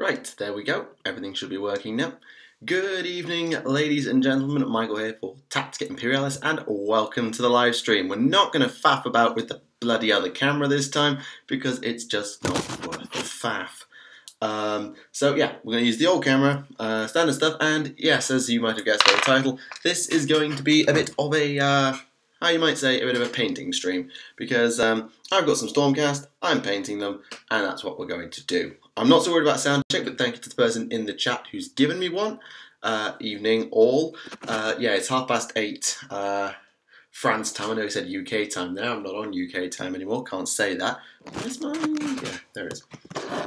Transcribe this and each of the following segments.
Right, there we go. Everything should be working now. Good evening, ladies and gentlemen. Michael here for Tactica Imperialis, and welcome to the live stream. We're not going to faff about with the bloody other camera this time, because it's just not worth the faff. So yeah, we're going to use the old camera, standard stuff, and yes, as you might have guessed by the title, this is going to be a bit of a, how you might say, a bit of a painting stream, because I've got some Stormcast, I'm painting them, and that's what we're going to do. I'm not so worried about sound check, but thank you to the person in the chat who's given me one. Evening all. Yeah, it's 8:30 France time. I know he said UK time there. I'm not on UK time anymore. Can't say that. Where's my... Yeah, there it is.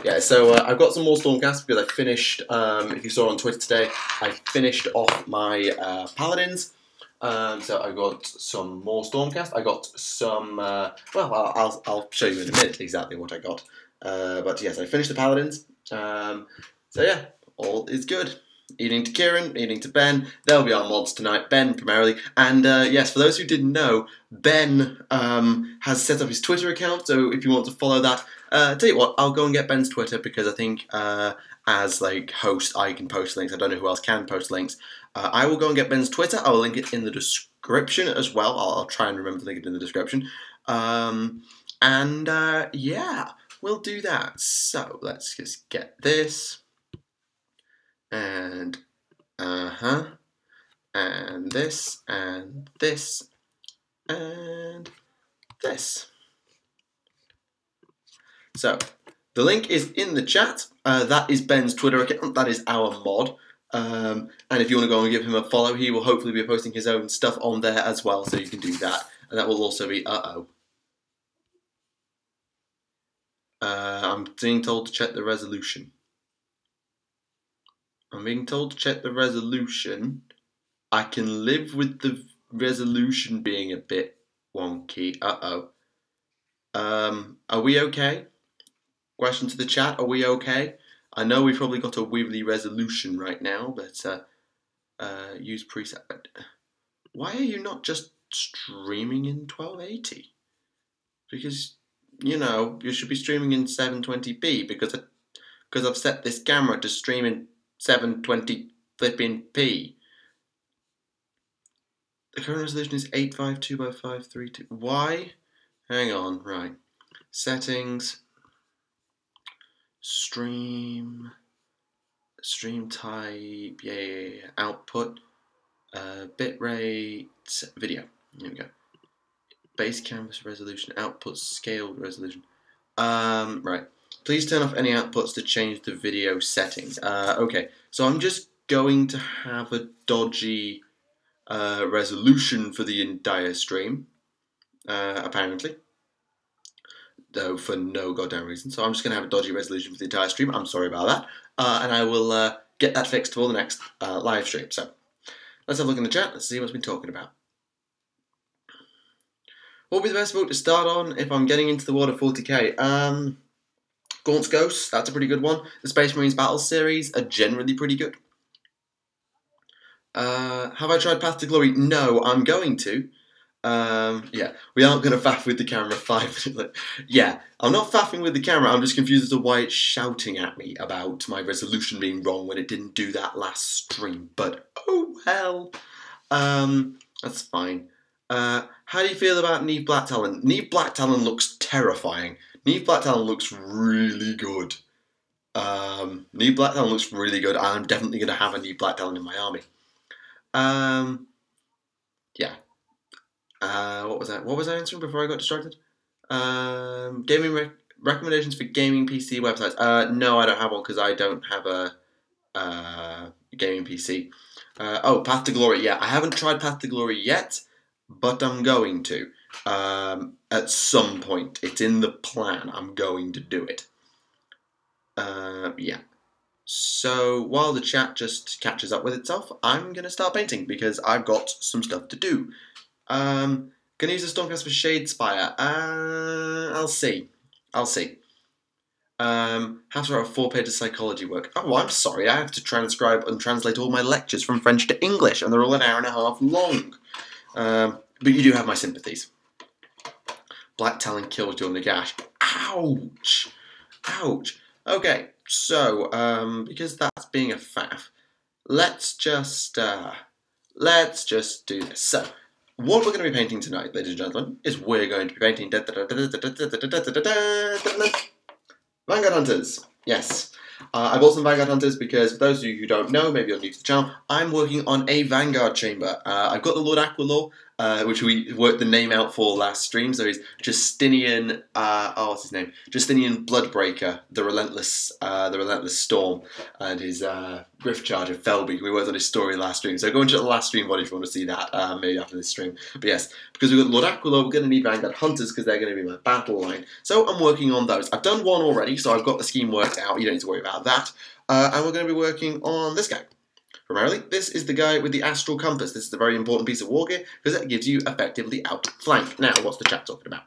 Yeah, so I've got some more Stormcast because I finished, if you saw on Twitter today, I finished off my Paladins. So I got some more Stormcast. I got some, well, I'll show you in a minute exactly what I got. But yes, I finished the Paladins. So yeah, all is good. Evening to Kieran, evening to Ben. They'll be our mods tonight, Ben primarily. And yes, for those who didn't know, Ben has set up his Twitter account, so if you want to follow that, tell you what, I'll go and get Ben's Twitter, because I think as like host I can post links. I don't know who else can post links. I will go and get Ben's Twitter. I will link it in the description as well. I'll try and remember to link it in the description. Yeah, we'll do that. So let's just get this. And and this, and this, and this. So the link is in the chat. That is Ben's Twitter account. That is our mod. And if you want to go and give him a follow, he will hopefully be posting his own stuff on there as well, so you can do that. And that will also be I'm being told to check the resolution. I'm being told to check the resolution. I can live with the resolution being a bit wonky. Are we okay? Question to the chat, are we okay? I know we've probably got a weirdly resolution right now, but use preset. Why are you not just streaming in 1280? Because, you know, you should be streaming in 720p, because I've set this camera to stream in 720 flipping p. The current resolution is 852 by 532. Why? Hang on, right. Settings, stream type, yeah. Output, bitrate, video. Here we go. Base canvas resolution, output scaled resolution. Right. Please turn off any outputs to change the video settings. Okay, so I'm just going to have a dodgy resolution for the entire stream, apparently. Though for no goddamn reason. So I'm just going to have a dodgy resolution for the entire stream. I'm sorry about that. And I will get that fixed for the next live stream. So let's have a look in the chat. Let's see what's been talking about. What would be the best book to start on if I'm getting into the water 40k? Gaunt's Ghosts, that's a pretty good one. The Space Marines Battle series are generally pretty good. Have I tried Path to Glory? No, I'm going to. Yeah, we aren't going to faff with the camera 5 minutes. Yeah, I'm not faffing with the camera, I'm just confused as to why it's shouting at me about my resolution being wrong when it didn't do that last stream. But, oh well. That's fine. How do you feel about Neve Black Talon? Neve Black Talon looks terrifying. Neve Black Talon looks really good. Neve Black Talon looks really good. I'm definitely going to have a Neve Black Talon in my army. Yeah. What was that? What was I answering before I got distracted? Gaming recommendations for gaming PC websites. No, I don't have one because I don't have a gaming PC. Oh, Path to Glory. Yeah, I haven't tried Path to Glory yet, but I'm going to. At some point. It's in the plan. I'm going to do it. Yeah. So, while the chat just catches up with itself, I'm going to start painting, because I've got some stuff to do. Gonna use the Stormcast for Shadespire. I'll see. Have to write a 4 pages of psychology work. Oh, I'm sorry. I have to transcribe and translate all my lectures from French to English, and they're all an hour and a half long. But you do have my sympathies. Black Talon kills your Nagash. Ouch! Ouch! Okay, So, because that's being a faff, let's just do this. So, what we're going to be painting tonight, ladies and gentlemen, is we're going to be painting Vanguard Hunters. Yes. I bought some Vanguard Hunters because, for those of you who don't know, maybe you're new to the channel, I'm working on a Vanguard chamber. I've got the Lord Aquilor, which we worked the name out for last stream, so he's Justinian, what's his name? Justinian Bloodbreaker, the Relentless Storm, and his Griff Charger, Felby. We worked on his story last stream, so go and check the last stream if you want to see that, maybe after this stream. But yes, because we've got Lord Aquilor, we're going to need Vanguard Hunters because they're going to be my battle line. So I'm working on those. I've done one already, so I've got the scheme worked out. You don't need to worry about that. And we're going to be working on this guy. Primarily, this is the guy with the Astral Compass. This is a very important piece of war gear because it gives you effectively outflank. Now, what's the chat talking about?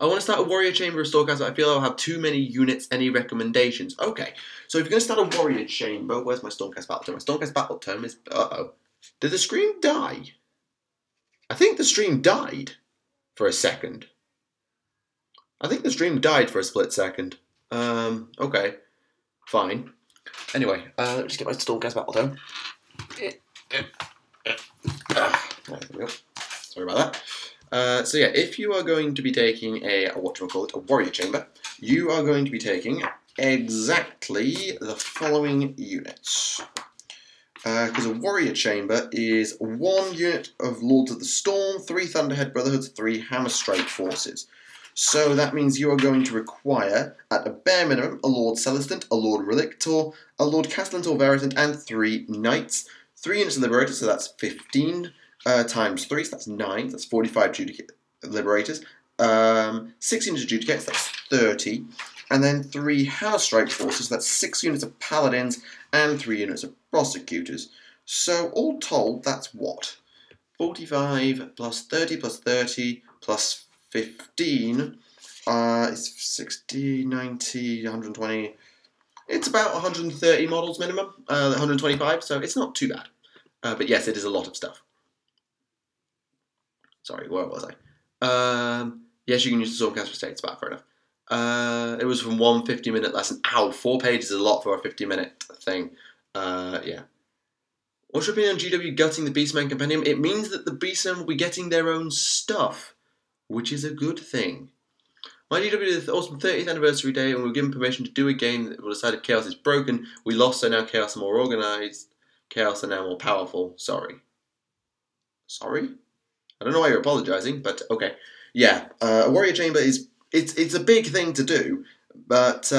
I want to start a Warrior Chamber of Stormcast, but I feel I'll have too many units. Any recommendations? Okay, so if you're going to start a Warrior Chamber, where's my Stormcast Battle Tome? My Stormcast Battle Tome is... Uh-oh. Did the stream die? I think the stream died for a second. I think the stream died for a split second. Okay. Fine. Anyway, let me just get my Stormcast Battle Tome. There we go. Sorry about that. So yeah, if you are going to be taking a Warrior Chamber, you are going to be taking exactly the following units. Because a Warrior Chamber is 1 unit of Lords of the Storm, 3 Thunderhead Brotherhoods, 3 Hammerstrike Forces. So that means you are going to require, at a bare minimum, a Lord Celestant, a Lord Relictor, a Lord Castellan or Veritant, and 3 Knights. 3 units of Liberators, so that's 15 times 3, so that's 9, that's 45 Liberators. 6 units of Judicates, that's 30. And then 3 Hammerstrike Forces, so that's 6 units of Paladins, and 3 units of Prosecutors. So all told, that's what? 45 plus 30 plus 30 plus 15 is 60, 90, 120. It's about 130 models minimum, 125, so it's not too bad. But yes, it is a lot of stuff. Sorry, where was I? Yes, you can use the Stormcast for states, but fair enough. It was from 1 50-minute lesson. Ow, 4 pages is a lot for a 50-minute thing. Yeah. What's your opinion on GW gutting the Beastman Compendium? It means that the Beastmen will be getting their own stuff, which is a good thing. My GW is the awesome 30th anniversary day, and we were given permission to do a game that will decide if Chaos is broken. We lost, so now Chaos are more organised. Chaos are now more powerful. Sorry. Sorry? I don't know why you're apologising, but okay. Yeah, a Warrior Chamber is... It's a big thing to do, but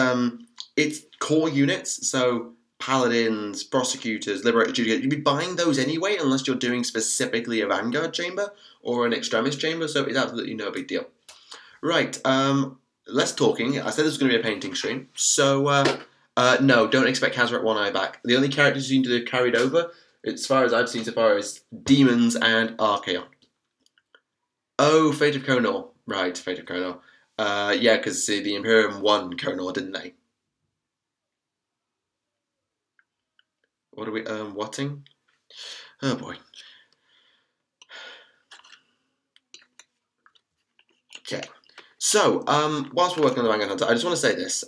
it's core units, so Paladins, Prosecutors, Liberators, Judicators, you'd be buying those anyway, unless you're doing specifically a Vanguard Chamber or an Extremis Chamber, so it's absolutely no big deal. Right, less talking. I said this was going to be a painting stream, so no, don't expect Kazra at One Eye back. The only characters you seem to have carried over, as far as I've seen so far, is Demons and Archaon. Oh, Fate of Conor. Right, Fate of Conor. Yeah, because the Imperium won Conor, didn't they? What are we, whatting? Oh boy. Okay. So, whilst we're working on the Vanguard Hunter, I just want to say this.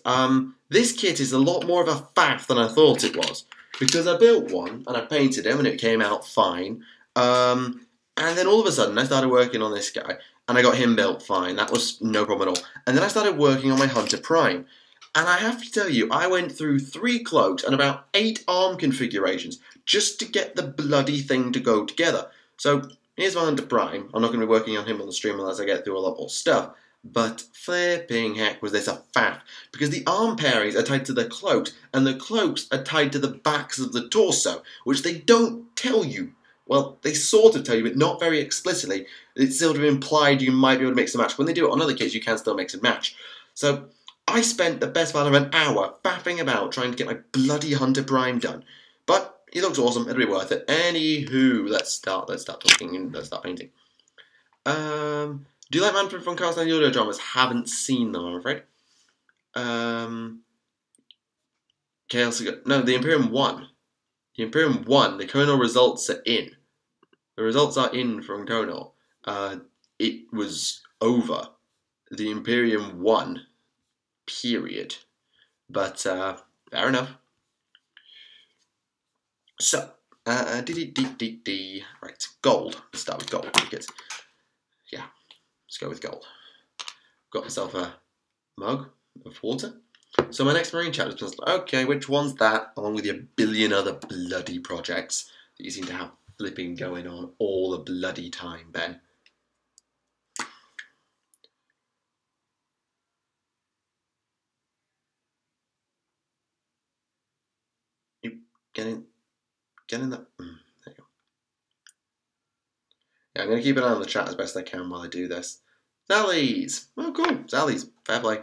This kit is a lot more of a faff than I thought it was. Because I built one, and I painted him, and it came out fine. And then all of a sudden, I started working on this guy, and I got him built fine. That was no problem at all. And then I started working on my Hunter Prime. And I have to tell you, I went through 3 cloaks and about 8 arm configurations just to get the bloody thing to go together. So, here's my Hunter Prime. I'm not going to be working on him on the stream unless I get through a lot more stuff. But flipping heck was this a faff. Because the arm pairings are tied to the cloaks, and the cloaks are tied to the backs of the torso, which they don't tell you. Well, they sort of tell you, but not very explicitly. It's sort of implied you might be able to mix and match. When they do it on other kits, you can still mix and match. So, I spent the best part of an hour faffing about trying to get my bloody Hunter Prime done. But he looks awesome, it'll be worth it. Anywho, let's start talking and let's start painting. Do you like Manfred from Castle and Yoda dramas? Haven't seen them, I'm afraid. Chaos... No, the Imperium won. The Imperium won. The Conor results are in. The results are in from Conor. It was over. The Imperium won. Period. But fair enough. So, right, gold. Let's start with gold because, yeah, let's go with gold. Got myself a mug of water. So my next marine chapter is okay, which one's that? Along with your billion other bloody projects that you seem to have flipping going on all the bloody time, Ben. You get in that. There you go. Yeah, I'm going to keep an eye on the chat as best I can while I do this. Zallies! Oh, cool. Zallies. Fair play.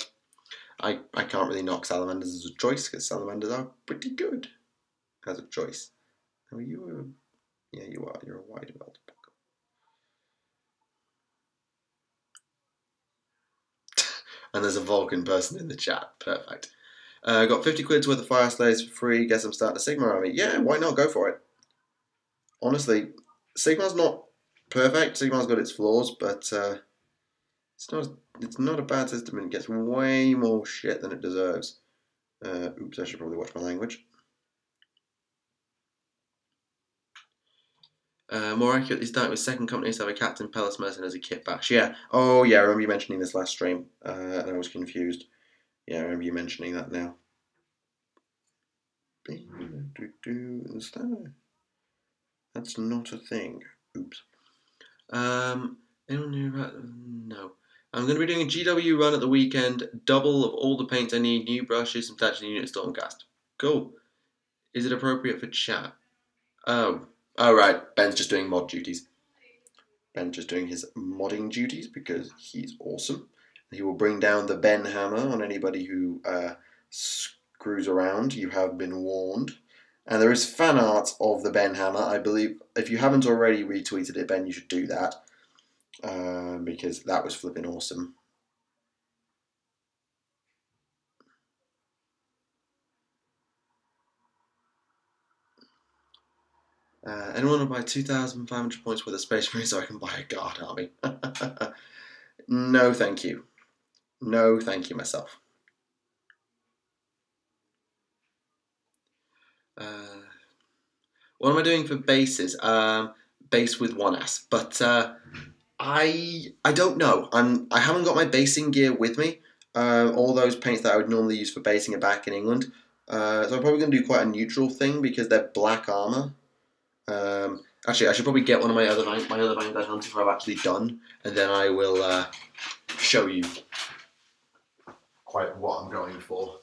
I can't really knock salamanders as a choice because salamanders are pretty good as a choice. Are you yeah, you are. You're a wide world. And there's a Vulcan person in the chat. Perfect. Got 50 quid's worth of Fire Slayers for free. Guess I'm starting a Sigma army. Yeah, why not? Go for it. Honestly, Sigma's not perfect. Sigma's got its flaws, but it's not a bad system, and it gets way more shit than it deserves. Oops, I should probably watch my language. More accurately, starting with second companies to have a Captain Pellis Merson as a kit bash. Yeah. Oh, yeah, I remember you mentioning this last stream, and I was confused. Yeah, I remember you mentioning that now. That's not a thing. Oops. Anyone knew about... No. I'm going to be doing a GW run at the weekend. Double of all the paints I need. New brushes, some Tactica unit, Stormcast. Cool. Is it appropriate for chat? Oh. Oh, right. Ben's just doing mod duties. Ben's just doing his modding duties because he's awesome. He will bring down the Ben hammer on anybody who screws around. You have been warned. And there is fan art of the Ben hammer. I believe if you haven't already retweeted it, Ben, you should do that. Because that was flipping awesome. Anyone want to buy 2,500 points worth of Space Marine so I can buy a guard army? No, thank you. No, thank you myself. What am I doing for bases? Base with 1S, but I don't know. I haven't got my basing gear with me. All those paints that I would normally use for basing are back in England. So I'm probably going to do quite a neutral thing because they're black armor. Actually, I should probably get one of my other Vanguard Hunters I've actually done, and then I will show you quite what I'm going for.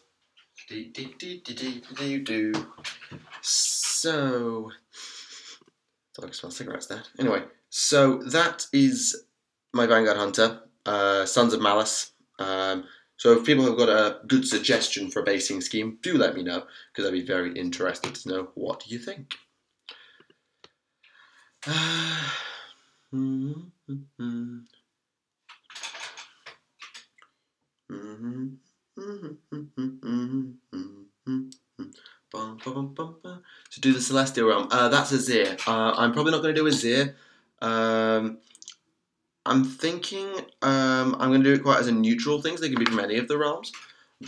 So, I can smell cigarettes there. Anyway, so that is my Vanguard Hunter, Sons of Malice. So if people have got a good suggestion for a basing scheme, do let me know, because I'd be very interested to know what you think. To do the Celestial Realm, that's a Zir. I'm probably not going to do a Zir. I'm thinking I'm going to do it quite as a neutral thing, so they can be from any of the realms.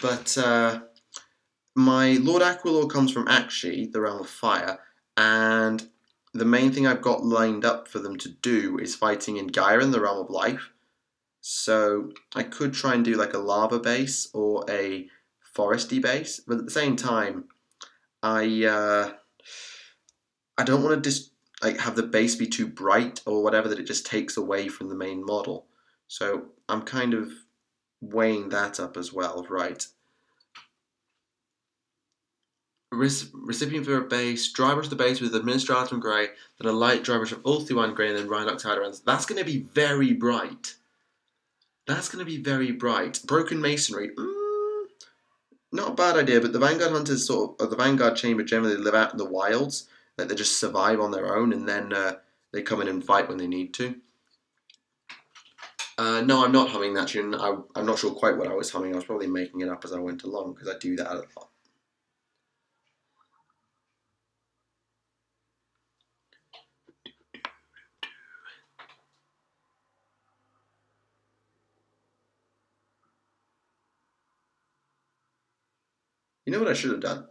But my Lord Aquilor comes from Akshi, the realm of fire, and the main thing I've got lined up for them to do is fighting in Gyron, the realm of life. So I could try and do like a lava base or a foresty base, but at the same time, I don't want to just have the base be too bright or whatever that it just takes away from the main model. So I'm kind of weighing that up as well, right? Recipient for a base, dry brush the base with Administratum Grey, then a light dry brush of Ulthuan Grey, and then Rhinox Hydrans. That's going to be very bright. That's going to be very bright. Broken Masonry. Not a bad idea, but the Vanguard Hunters or the Vanguard Chamber generally live out in the wilds. Like they just survive on their own, and then they come in and fight when they need to. No, I'm not humming that tune. I'm not sure quite what I was humming. I was probably making it up as I went along, because I do that a lot. You know what I should have done?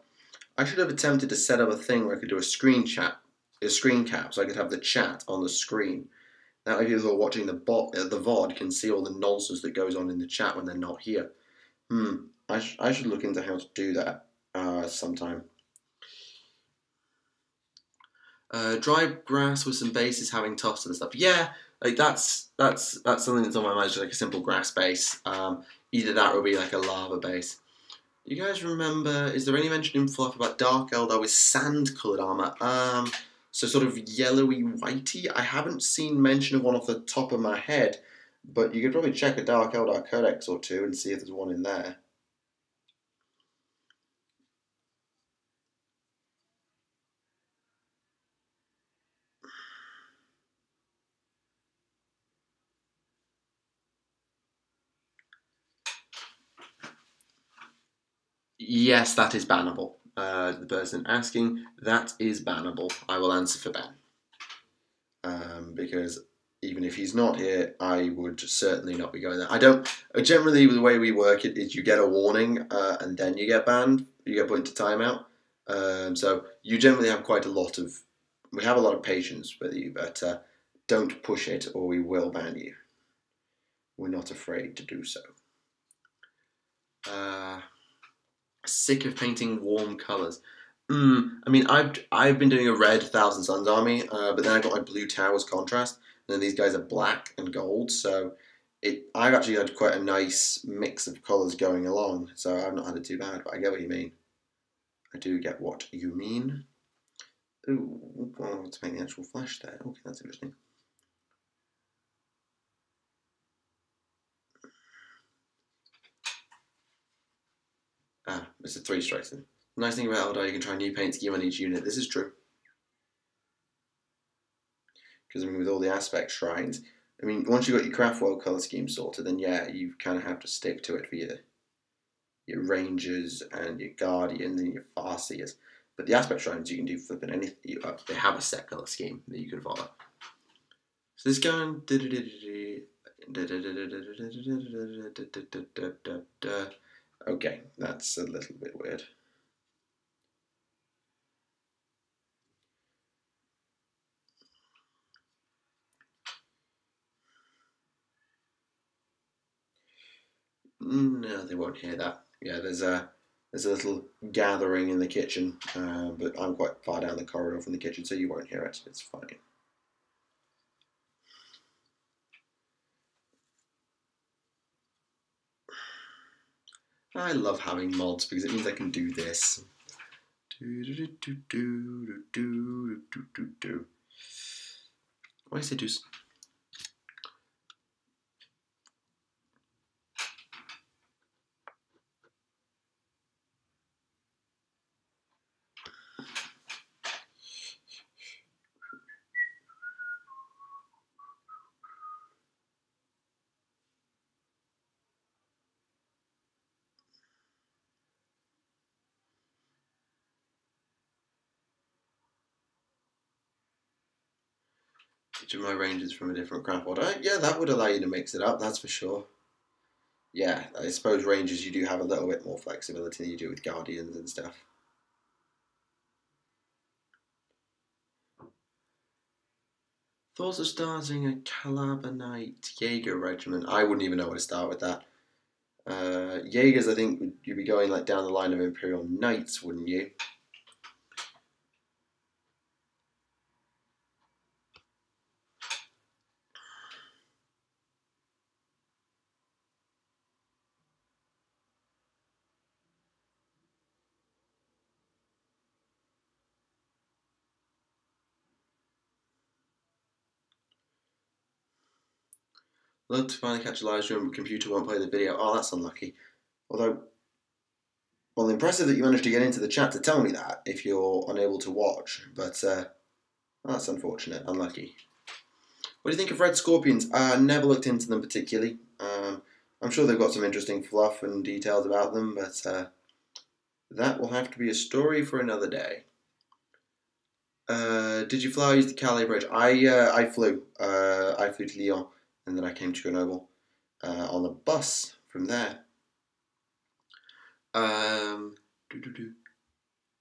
I should have attempted to set up a thing where I could do a screen cap, so I could have the chat on the screen. That way people who are watching the VOD can see all the nonsense that goes on in the chat when they're not here. I should look into how to do that sometime. Dry grass with some bases having tufts and stuff. Yeah, like that's something that's on my mind. Just like a simple grass base. Either that or be like a lava base. You guys remember? Is there any mention in Fluff about Dark Eldar with sand-coloured armor? So sort of yellowy whitey. I haven't seen mention of one off the top of my head, but you could probably check a Dark Eldar Codex or two and see if there's one in there. Yes, that is bannable. The person asking, that is bannable. I will answer for Ben. Because even if he's not here, I would certainly not be going there. I don't. Generally, the way we work it is you get a warning and then you get banned. You get put into timeout. So you generally have quite a lot of. We have a lot of patience with you, but don't push it or we will ban you. We're not afraid to do so. Sick of painting warm colours. I mean, I've been doing a red Thousand Suns army, but then I got my blue towers contrast, and then these guys are black and gold, so I've actually had quite a nice mix of colours going along, so I've not had it too bad, but I get what you mean. I do get what you mean. Ooh, well, to make the actual flesh there. Okay, that's interesting. It's a 3 strikes then. The nice thing about Eldar, you can try a new paint scheme on each unit. This is true. Because I mean, with all the aspect shrines, I mean, once you've got your craft world colour scheme sorted, then yeah, you kind of have to stick to it for your rangers and your guardians and your farseers. But the aspect shrines, you can do flipping anything. They have a set colour scheme that you can follow. So this going. Okay, that's a little bit weird. No, they won't hear that. Yeah, there's a little gathering in the kitchen, but I'm quite far down the corridor from the kitchen, so you won't hear it. It's fine. I love having mods because it means I can do this. Why say do? Each of my ranges from a different craft order. Yeah, that would allow you to mix it up, that's for sure. Yeah, I suppose ranges you do have a little bit more flexibility than you do with guardians and stuff. Thoughts of starting a Calabanite Jaeger regiment. I wouldn't even know where to start with that. Jaegers, I think you'd be going like down the line of Imperial Knights, wouldn't you? Love to finally catch a live stream, but computer won't play the video. Oh, that's unlucky. Although, well, impressive that you managed to get into the chat to tell me that if you're unable to watch, but that's unfortunate, unlucky. What do you think of Red Scorpions? I never looked into them particularly. I'm sure they've got some interesting fluff and details about them, but that will have to be a story for another day. Did you fly or use the Calais Bridge? I flew. I flew to Lyon, and then I came to Grenoble on a bus from there.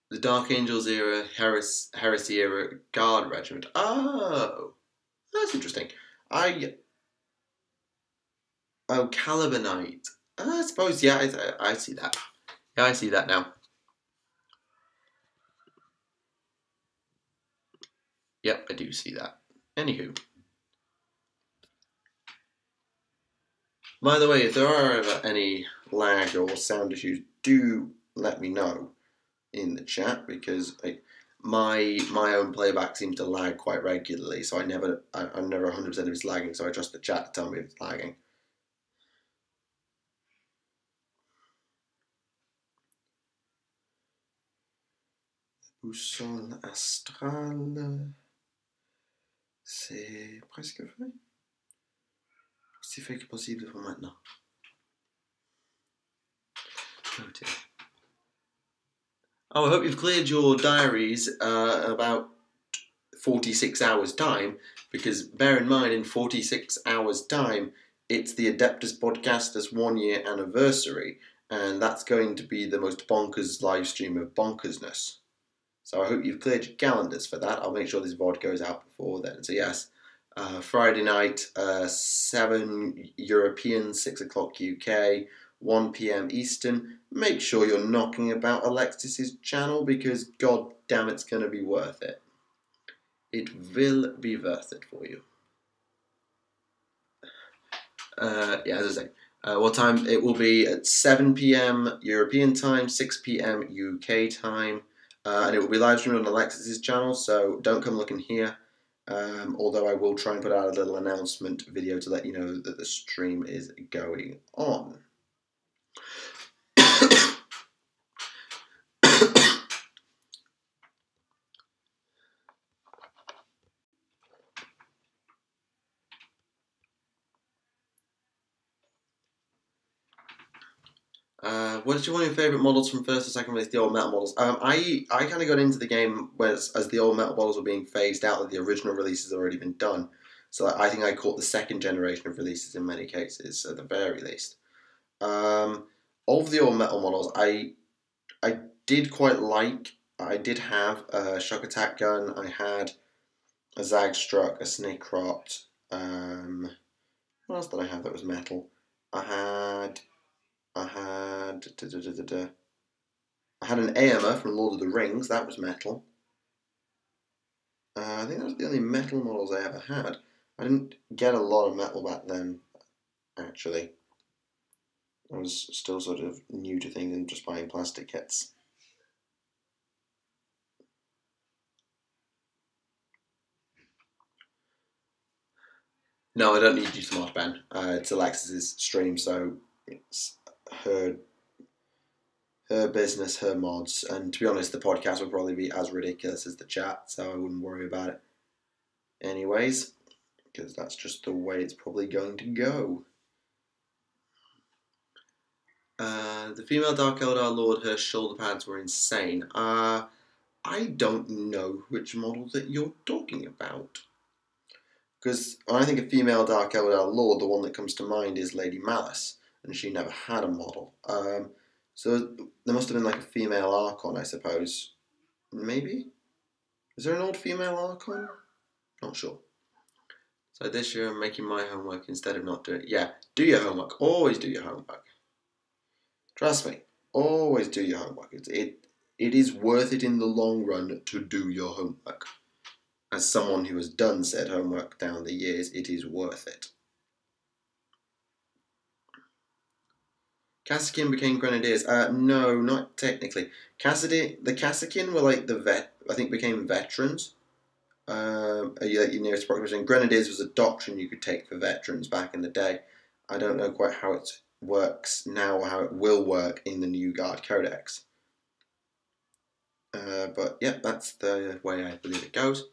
The Dark Angels era, Heresy era Guard Regiment. Oh, that's interesting. Caliber Knight. I suppose, yeah, I see that. Yeah, I see that now. Yep, I do see that. Anywho. By the way, if there are ever any lag or sound issues, do let me know in the chat, because my own playback seems to lag quite regularly, so I'm never 100% if it's lagging, so I trust the chat to tell me if it's lagging. Boussole astrale, c'est presque fait. Aussi fait que possible pour maintenant. Oh dear. Oh, I hope you've cleared your diaries about 46 hours time, because bear in mind, in 46 hours time, it's the Adeptus Podcast's 1 year anniversary, and that's going to be the most bonkers live stream of bonkersness. So I hope you've cleared your calendars for that. I'll make sure this VOD goes out before then. So yes, Friday night, 7 European, 6 o'clock UK, 1 PM Eastern. Make sure you're knocking about Alexis's channel, because god damn, it's going to be worth it. It will be worth it for you. Yeah, as I say, what time? It will be at 7 PM European time, 6 PM UK time, and it will be live streamed on Alexis's channel, so don't come looking here. Although I will try and put out a little announcement video to let you know that the stream is going on. What did you want your favourite models from first or second release, the old metal models? I kind of got into the game as the old metal models were being phased out, that the original releases had already been done. So I think I caught the second generation of releases in many cases, at the very least. Of the old metal models, I did quite like. I did have a shock attack gun. I had a Zagstruck, a Snake Rot. What else did I have that was metal? I had an Aemma from Lord of the Rings. That was metal. I think that was the only metal models I ever had. I didn't get a lot of metal back then, actually. I was still sort of new to things and just buying plastic kits. No, I don't need you to mod Ben. It's Alexis's stream, so it's her business, her mods. And to be honest, the podcast will probably be as ridiculous as the chat, so I wouldn't worry about it. Anyways, because that's just the way it's probably going to go. The female Dark Eldar Lord, her shoulder pads were insane. I don't know which model that you're talking about. Because when I think of female Dark Eldar Lord, the one that comes to mind is Lady Malice, and she never had a model. So there must have been like a female Archon, I suppose. Maybe? Is there an old female Archon? Not sure. So this year I'm making my homework instead of not doing it. Yeah, do your homework. Always do your homework. Trust me, always do your homework. It is worth it in the long run to do your homework. As someone who has done said homework down the years, it is worth it. Kassakin became Grenadiers. No, not technically. The Kassakin were like I think became veterans. Your nearest approximation. Grenadiers was a doctrine you could take for veterans back in the day. I don't know quite how it works now or how it will work in the new Guard Codex. But yeah, that's the way I believe it goes.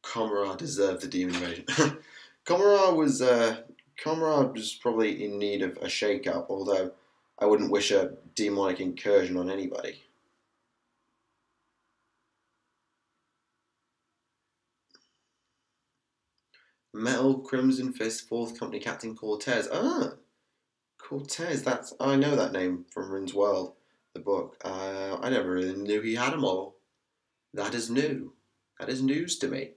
Comrade deserved the demon invasion. Comrade was probably in need of a shake-up, although I wouldn't wish a demonic incursion on anybody. Metal Crimson Fist 4th Company Captain Cortez. Ah, Cortez, I know that name from Rin's World, the book. I never really knew he had them all. That is new. That is news to me.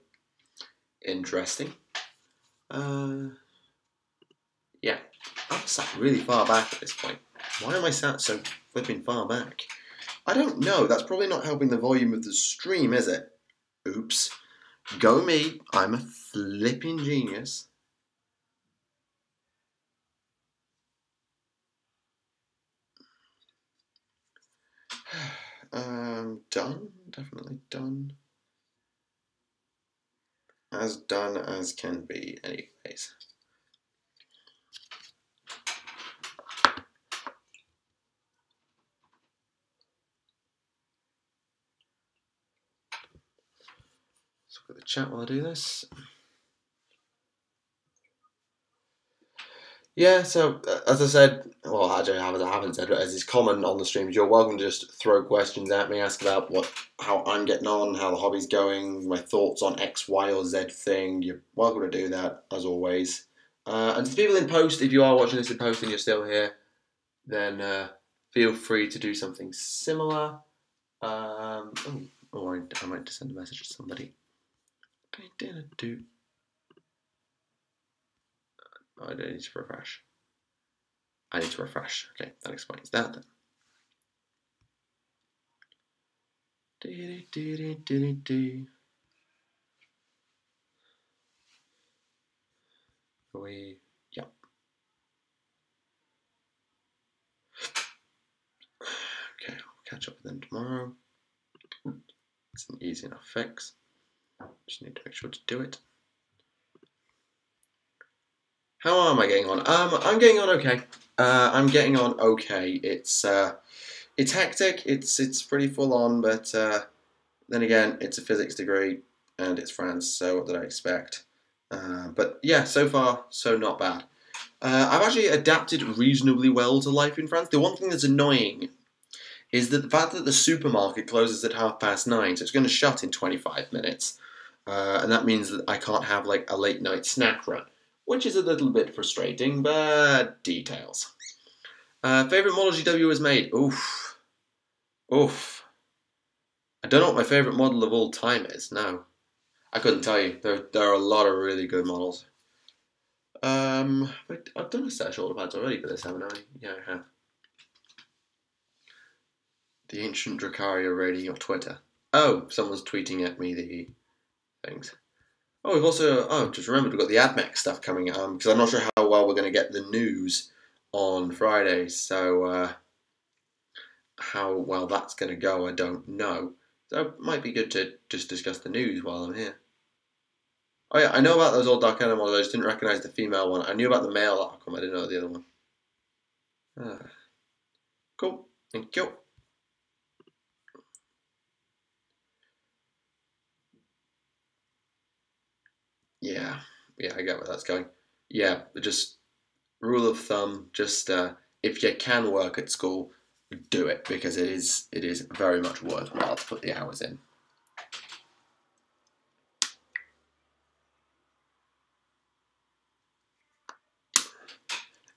Interesting. Yeah, I'm sat really far back at this point. Why am I sat so flipping far back? I don't know. That's probably not helping the volume of the stream, is it? Oops. Go me. I'm a flipping genius. Done. Definitely done. As done as can be, anyways. Let's look at the chat while I do this. Yeah, so as I said, well, actually I haven't said it, as is common on the streams, you're welcome to just throw questions at me, ask about how I'm getting on, how the hobby's going, my thoughts on X, Y, or Z thing. You're welcome to do that, as always. And to the people in post, if you are watching this in post and you're still here, then feel free to do something similar. I might just send a message to somebody. I don't need to refresh. I need to refresh. Okay, that explains that then. Yep. Okay, I'll catch up with them tomorrow. It's an easy enough fix. Just need to make sure to do it. How am I getting on? I'm getting on okay. I'm getting on okay. It's hectic. It's pretty full on, but then again, it's a physics degree and it's France, so what did I expect? But yeah, so far so not bad. I've actually adapted reasonably well to life in France. The one thing that's annoying is that the fact that the supermarket closes at 9:30, so it's going to shut in 25 minutes, and that means that I can't have like a late night snack run, which is a little bit frustrating, but details. Favourite model GW was made? Oof. Oof. I don't know what my favourite model of all time is, no. I couldn't tell you. There are a lot of really good models. But I've done a set of shoulder pads already for this, haven't I? Yeah, I have. The Ancient Dracaria raiding your Twitter. Oh, someone's tweeting at me the things. Oh, we've also, just remembered we've got the AdMech stuff coming because I'm not sure how well we're going to get the news on Friday, so how well that's going to go, I don't know. So it might be good to just discuss the news while I'm here. Oh yeah, I know about those old Dark Animals, I just didn't recognise the female one. I knew about the male Arkham, I didn't know the other one. Cool, thank you. Yeah, I get where that's going. Yeah, just rule of thumb, just if you can work at school, do it, because it is very much worthwhile to put the hours in.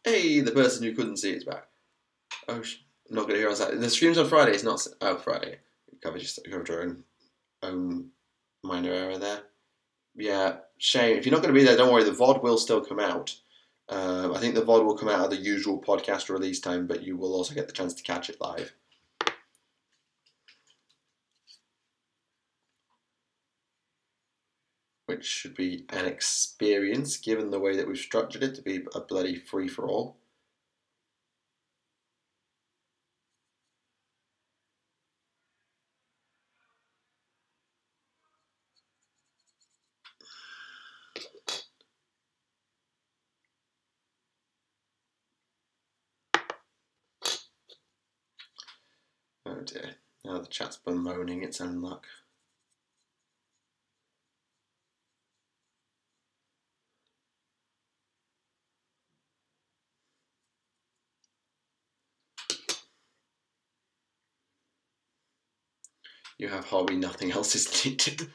Hey, the person who couldn't see is back. Oh, I'm not going to hear on Saturday. The stream's on Friday. It's not. Oh, Friday. Cover your own minor error there. Yeah, shame. If you're not going to be there, don't worry. The VOD will still come out. I think the VOD will come out at the usual podcast release time, but you will also get the chance to catch it live. Which should be an experience, given the way that we've structured it to be a bloody free-for-all. Oh dear, now the chat's bemoaning its own luck. You have hobby, nothing else is needed.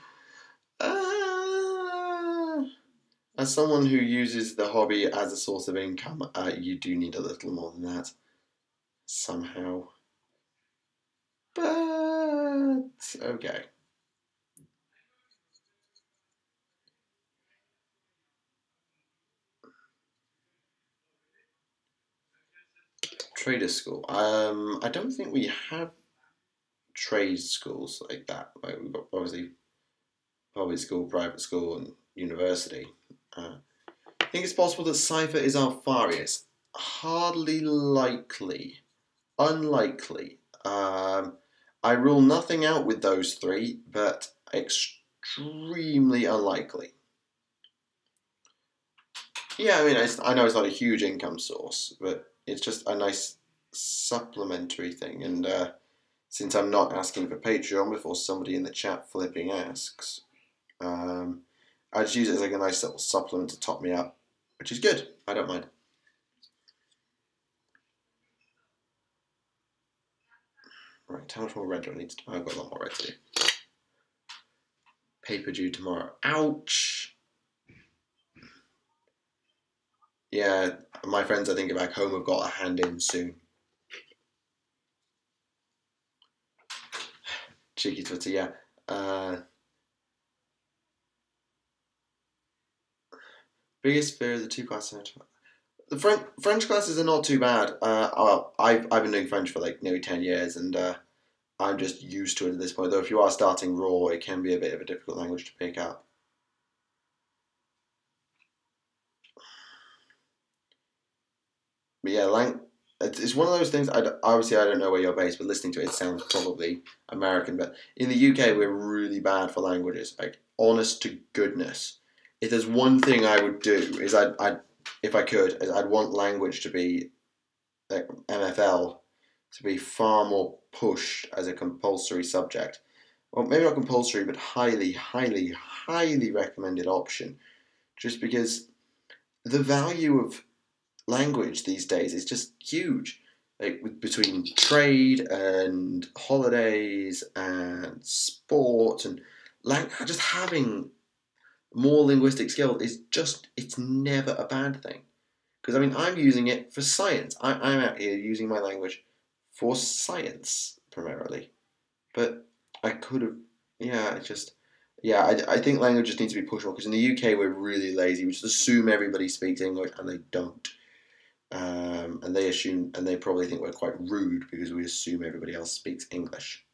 As someone who uses the hobby as a source of income, you do need a little more than that, somehow. But, okay. Trader school. I don't think we have trade schools like that. Like, we've got obviously public school, private school, and university. I think it's possible that Cypher is Alfarius. Hardly likely. Unlikely. I rule nothing out with those three, but extremely unlikely. Yeah, I mean, I know it's not a huge income source, but it's just a nice supplementary thing. And since I'm not asking for Patreon before somebody in the chat flipping asks, I just use it as like a nice little supplement to top me up, which is good. I don't mind. Right, how much more red do I need to do? I've got a lot more red to do. Paper due tomorrow. Ouch! Yeah, my friends I think back home have got a hand in soon. Cheeky Twitter, yeah. Biggest fear of the two classes. The French classes are not too bad. I've been doing French for like nearly 10 years, and I'm just used to it at this point. Though if you are starting raw, it can be a bit of a difficult language to pick up. But yeah, it's one of those things. Obviously, I don't know where you're based, but listening to it, it sounds probably American. But in the UK, we're really bad for languages. Like, honest to goodness, if there's one thing I would do is if I could, is I'd want language to be like MFL to be far more pushed as a compulsory subject. Well, maybe not compulsory, but highly, highly, highly recommended option. Just because the value of language these days is just huge. Like between trade and holidays and sport and just having more linguistic skill is it's never a bad thing. Because I mean, I'm using it for science. I'm out here using my language for science primarily. But I could have, yeah, I think language just needs to be pushed more because in the UK we're really lazy. We just assume everybody speaks English and they don't. And they probably think we're quite rude because we assume everybody else speaks English.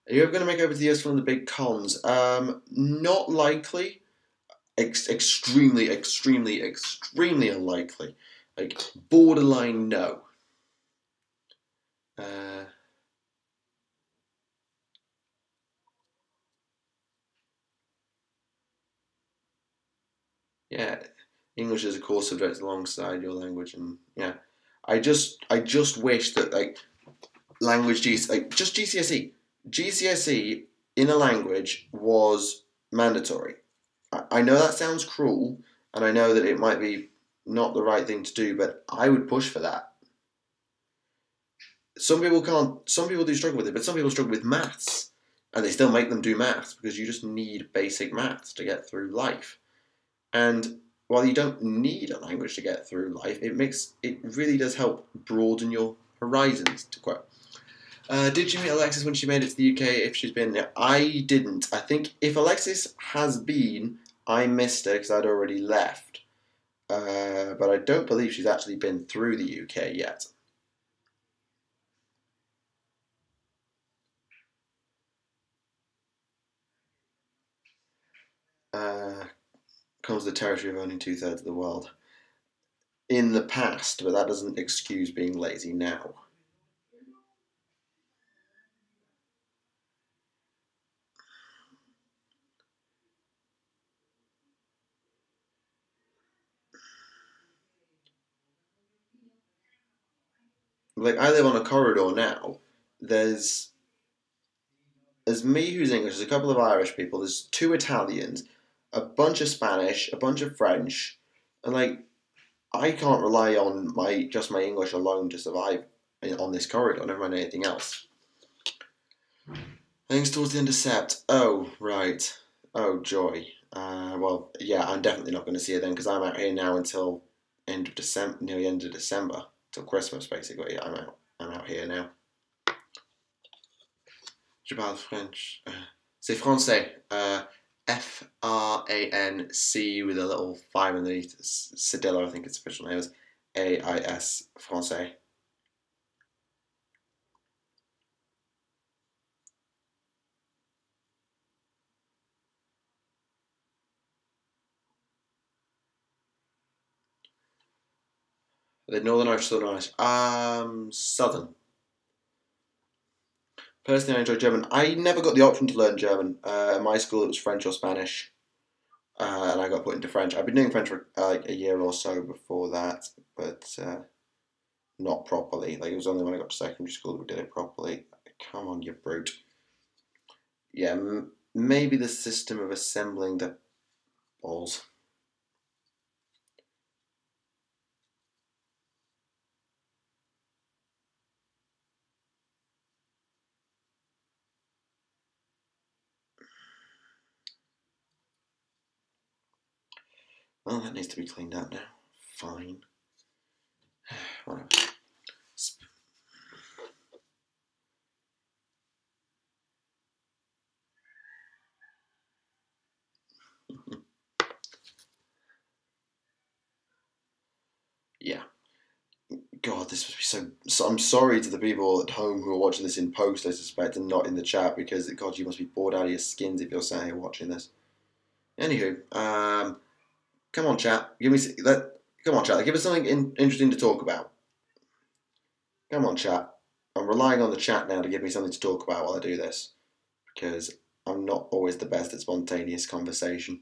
Are you ever going to make over to the US one of the big cons? Not likely. Extremely, extremely, extremely unlikely. Like, borderline no. Yeah, English is a core subject alongside your language, and yeah, I just wish that like language just GCSE in a language was mandatory. I know that sounds cruel, and I know that it might be not the right thing to do, but I would push for that. Some people can't. Some people do struggle with it, but some people struggle with maths, and they still make them do maths because you just need basic maths to get through life. And while you don't need a language to get through life, it really does help broaden your horizons. To quote, did you meet Alexis when she made it to the UK? If she's been there, I didn't. I think if Alexis has been, I missed her because I'd already left. But I don't believe she's actually been through the UK yet. Comes the territory of owning 2/3 of the world. In the past, but that doesn't excuse being lazy now. Like, I live on a corridor now. There's me who's English, there's a couple of Irish people, there's 2 Italians, a bunch of Spanish, a bunch of French, and like, I can't rely on my English alone to survive on this corridor, never mind anything else. I think it's towards the end of Sept. Oh, right. Oh, joy. Well, yeah, I'm definitely not going to see it then because I'm out here now until end of December, near the end of December, till Christmas basically. I'm out. I'm out here now. Je parle French. C'est français. F-R-A-N-C with a little 5 underneath. Cedillo, I think its official name is. A-I-S, français. The Northern Irish, Southern Irish. Southern. Personally, I enjoy German. I never got the option to learn German. At my school, it was French or Spanish, and I got put into French. I've been doing French for like a year or so before that, but not properly. Like it was only when I got to secondary school that we did it properly. Come on, you brute. Yeah, maybe the system of assembling the balls. Well, that needs to be cleaned up now. Fine. Whatever. Yeah. God, this must be so. I'm sorry to the people at home who are watching this in post, I suspect, and not in the chat, because God, you must be bored out of your skins if you're sat here watching this. Anywho, come on, chat. Come on, chat. Give us something interesting to talk about. Come on, chat. I'm relying on the chat now to give me something to talk about while I do this, because I'm not always the best at spontaneous conversation.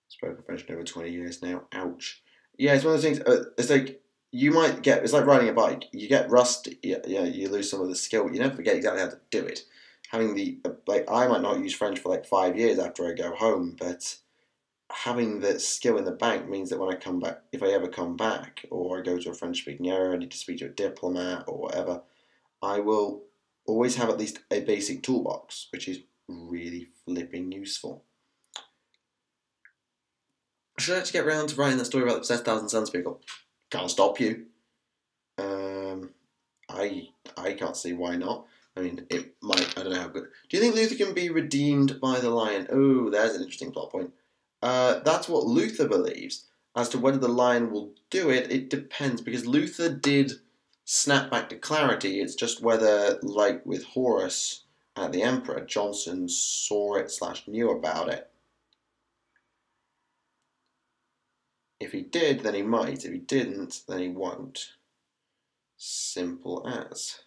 Spoken French in over 20 years now. Ouch. Yeah, it's one of those things. It's like you might get. It's like riding a bike. You get rusty. Yeah, you lose some of the skill. But you never forget exactly how to do it. Having the like, I might not use French for like 5 years after I go home, but having the skill in the bank means that when I come back, if I ever come back, or I go to a French-speaking area, I need to speak to a diplomat or whatever, I will always have at least a basic toolbox, which is really flipping useful. Should I actually get round to writing that story about the possessed Thousand Suns people? Can't stop you. I can't see why not. I mean, it might. I don't know how good. Do you think Luther can be redeemed by the lion? Oh, there's an interesting plot point. That's what Luther believes. As to whether the lion will do it, it depends, because Luther did snap back to clarity. It's just whether, like with Horus and the Emperor, Johnson saw it / knew about it. If he did, then he might. If he didn't, then he won't. Simple as.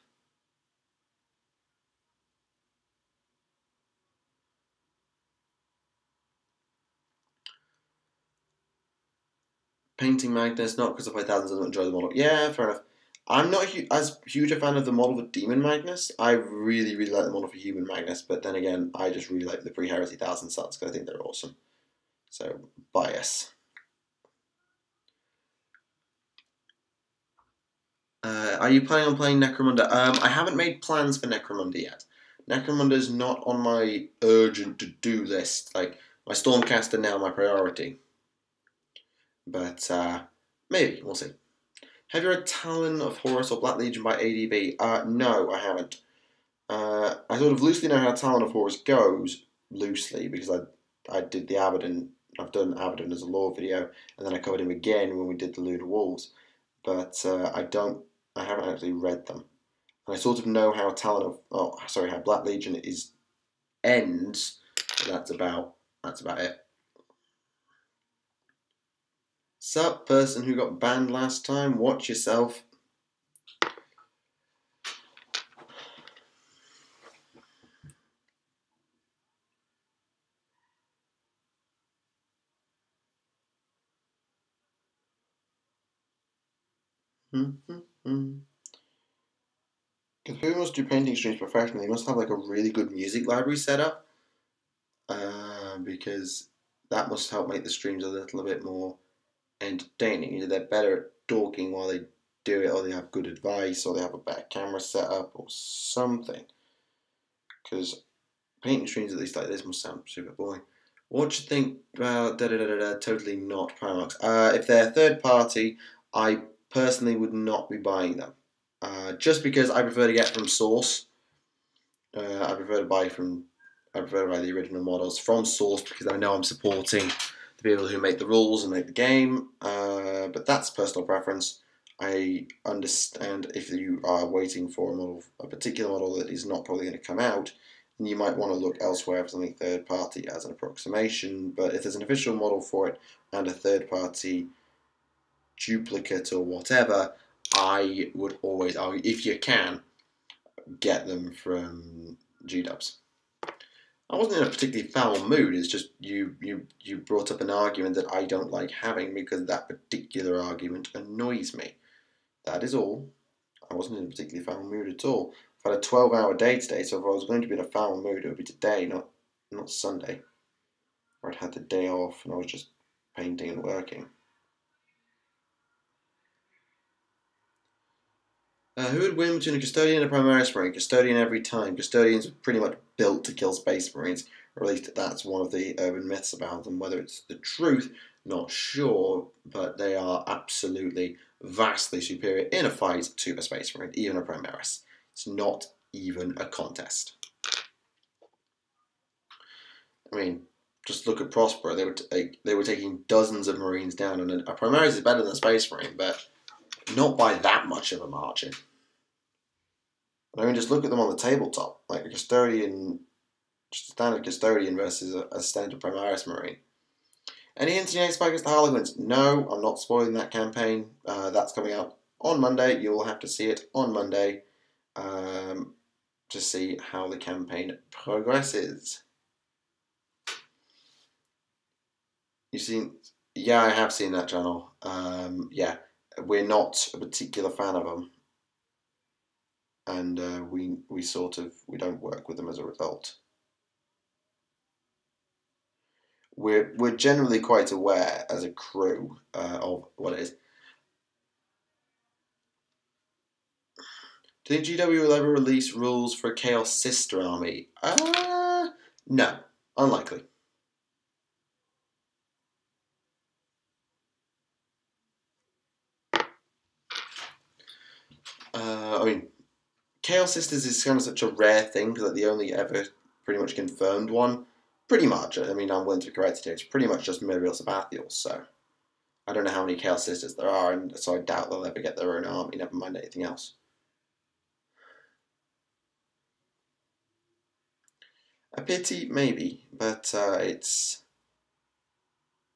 Painting Magnus, not because I play Thousands, I don't enjoy the model. Yeah, fair enough. I'm not as huge a fan of the model for Demon Magnus. I really, really like the model for Human Magnus, but then again, I just really like the Pre-Heresy Thousand Suns because I think they're awesome. So, bias. Are you planning on playing Necromunda? I haven't made plans for Necromunda yet. Necromunda is not on my urgent to-do list. Like, my Stormcast are now my priority. But, maybe, we'll see. Have you read Talon of Horus or Black Legion by ADB? No, I haven't. I sort of loosely know how Talon of Horus goes, loosely, because I did the Abaddon. I've done Abaddon as a lore video, and then I covered him again when we did the Lunar Wolves. But I haven't actually read them. And I sort of know how how Black Legion ends. But that's about it. Sup, person who got banned last time? Watch yourself. Because who must do painting streams professionally? They must have like a really good music library set up. Because that must help make the streams a little bit more entertaining. They're better at talking while they do it, or they have good advice, or they have a better camera setup, or something. Because painting streams at least like this must sound super boring. What do you think about totally not Primarchs? If they're third party, I personally would not be buying them. Just because I prefer to get from source. I prefer to buy the original models from source because I know I'm supporting the people who make the rules and make the game. But that's personal preference. I understand if you are waiting for a particular model that is not probably going to come out, then you might want to look elsewhere for something third party as an approximation. But if there's an official model for it and a third party duplicate or whatever, I would always argue, if you can, get them from G-Dubs. I wasn't in a particularly foul mood, it's just you brought up an argument that I don't like having because that particular argument annoys me. That is all. I wasn't in a particularly foul mood at all. I've had a 12-hour day today, so if I was going to be in a foul mood, it would be today, not Sunday. Or I'd had the day off and I was just painting and working. Who would win between a Custodian and a Primaris Marine? Custodian every time. Custodians are pretty much built to kill Space Marines, or at least that's one of the urban myths about them. Whether it's the truth, not sure, but they are absolutely vastly superior in a fight to a Space Marine, even a Primaris. It's not even a contest. I mean, just look at Prospero. They were taking dozens of Marines down, and a Primaris is better than a Space Marine, but not by that much of a margin. I mean, just look at them on the tabletop, like a Custodian, just a standard Custodian versus a standard Primaris Marine. Any hints in the next against the Harlequins? No, I'm not spoiling that campaign. That's coming out on Monday. You'll have to see it on Monday to see how the campaign progresses. You've seen? Yeah, I have seen that channel. Yeah, we're not a particular fan of them. And we don't work with them as a result. We're generally quite aware as a crew of what it is. Do you think GW will ever release rules for a Chaos Sister Army? No, unlikely. I mean, Chaos Sisters is kind of such a rare thing because the only ever pretty much confirmed one, pretty much, I mean, I'm willing to be corrected here, it's pretty much just Imperialis Sabathiels, so I don't know how many Chaos Sisters there are, and so I doubt they'll ever get their own army, never mind anything else. A pity, maybe, but it's...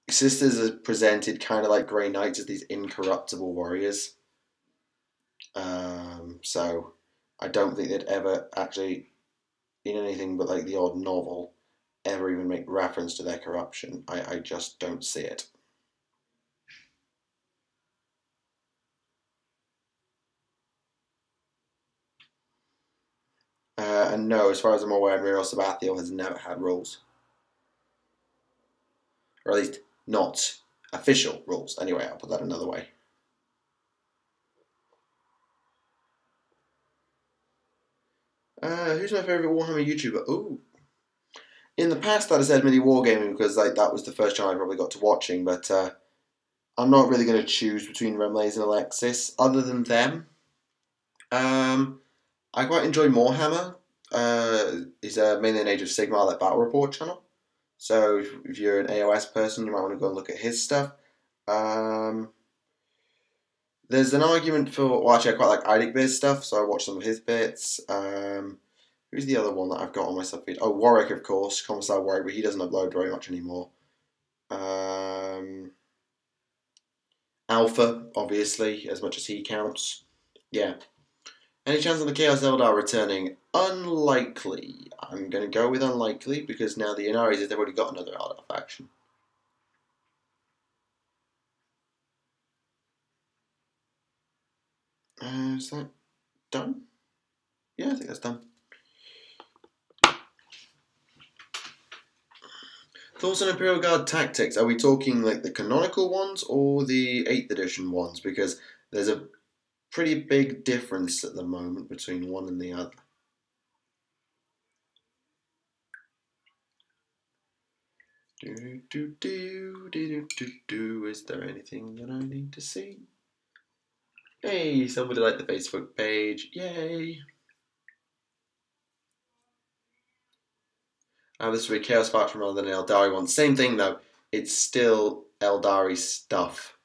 Sisters are presented kind of like Grey Knights as these incorruptible warriors. So I don't think they'd ever actually, in anything but like the odd novel, ever even make reference to their corruption. I just don't see it. And no, as far as I'm aware, Imperialis Sabathiel has never had rules. Or at least not official rules. Anyway, I'll put that another way. Who's my favourite Warhammer YouTuber? Ooh. In the past, I'd have said Mini Wargaming because that was the first channel I probably got to watching, but I'm not really going to choose between Remlaze and Alexis. Other than them, I quite enjoy Morehammer. He's mainly an Age of Sigmar, like Battle Report channel. So if you're an AOS person, you might want to go and look at his stuff. There's an argument for... Well, actually, I quite like Eidicbiz's stuff, so I watch some of his bits. Who's the other one that I've got on my subfeed? Oh, Warwick, of course. Commissar Warwick, but he doesn't upload very much anymore. Alpha, obviously, as much as he counts. Yeah. Any chance of the Chaos Eldar returning? Unlikely. I'm going to go with unlikely, because now the Inaris, they've already got another Eldar faction. Is that done? Yeah, I think that's done. Thoughts on Imperial Guard tactics? Are we talking like the canonical ones or the 8th edition ones? Because there's a pretty big difference at the moment between one and the other. Is there anything that I need to see? Hey, somebody liked the Facebook page. Yay! This will be Chaos Faction rather than Eldari one. Same thing though. It's still Eldari stuff.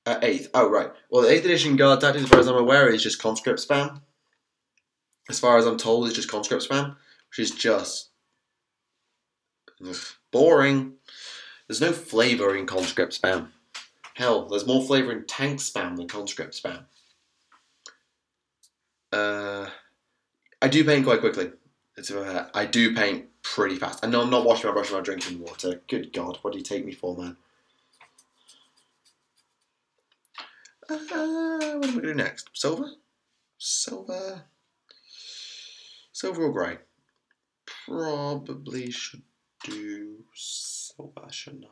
8th. Oh, right. Well, the 8th edition Guard Tactics, as far as I'm aware, is just conscript spam. As far as I'm told, it's just conscript spam, which is just boring. There's no flavour in conscript spam. Hell, there's more flavour in tank spam than conscript spam. I do paint quite quickly. I do paint pretty fast. And no, I'm not washing my brush, I'm not drinking water. Good God, what do you take me for, man? What am I going to do next? Silver? Silver? Silver or grey? Probably should do silver, shouldn't I?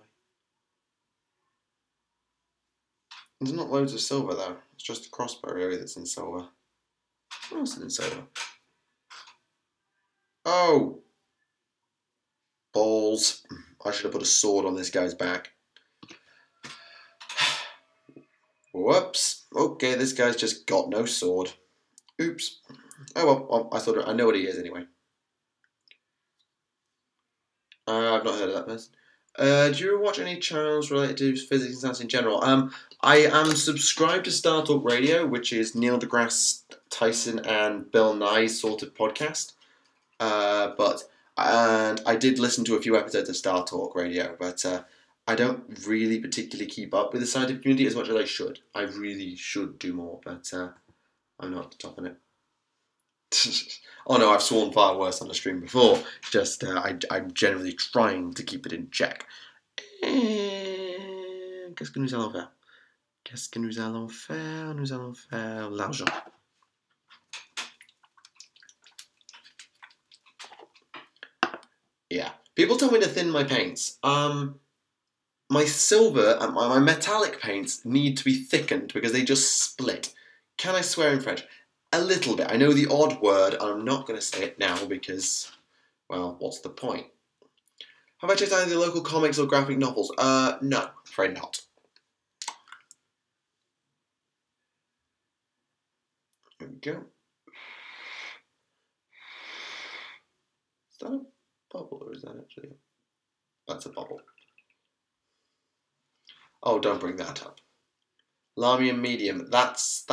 There's not loads of silver though. It's just the crossbow area that's in silver. What else is in silver? Oh! Balls. I should have put a sword on this guy's back. Whoops. Okay, this guy's just got no sword. Oops. Oh well, I know what he is anyway. I've not heard of that person. Do you ever watch any channels related to physics and science in general? I am subscribed to Star Talk Radio, which is Neil deGrasse Tyson and Bill Nye's sort of podcast. And I did listen to a few episodes of Star Talk Radio, but I don't really particularly keep up with the scientific community as much as I should. I really should do more, but I'm not topping it. Oh no, I've sworn far worse on the stream before. Just I'm generally trying to keep it in check. Qu'est-ce que nous allons faire? Qu'est-ce que nous allons faire? Nous allons faire l'argent. Yeah, people tell me to thin my paints. My silver and my metallic paints need to be thickened because they just split. Can I swear in French? A little bit. I know the odd word, and I'm not going to say it now because, well, what's the point? Have I checked out the local comics or graphic novels? No, afraid not. There we go. Is that a bubble or is that actually? That's a bubble. Oh, don't bring that up. Lamium medium. That's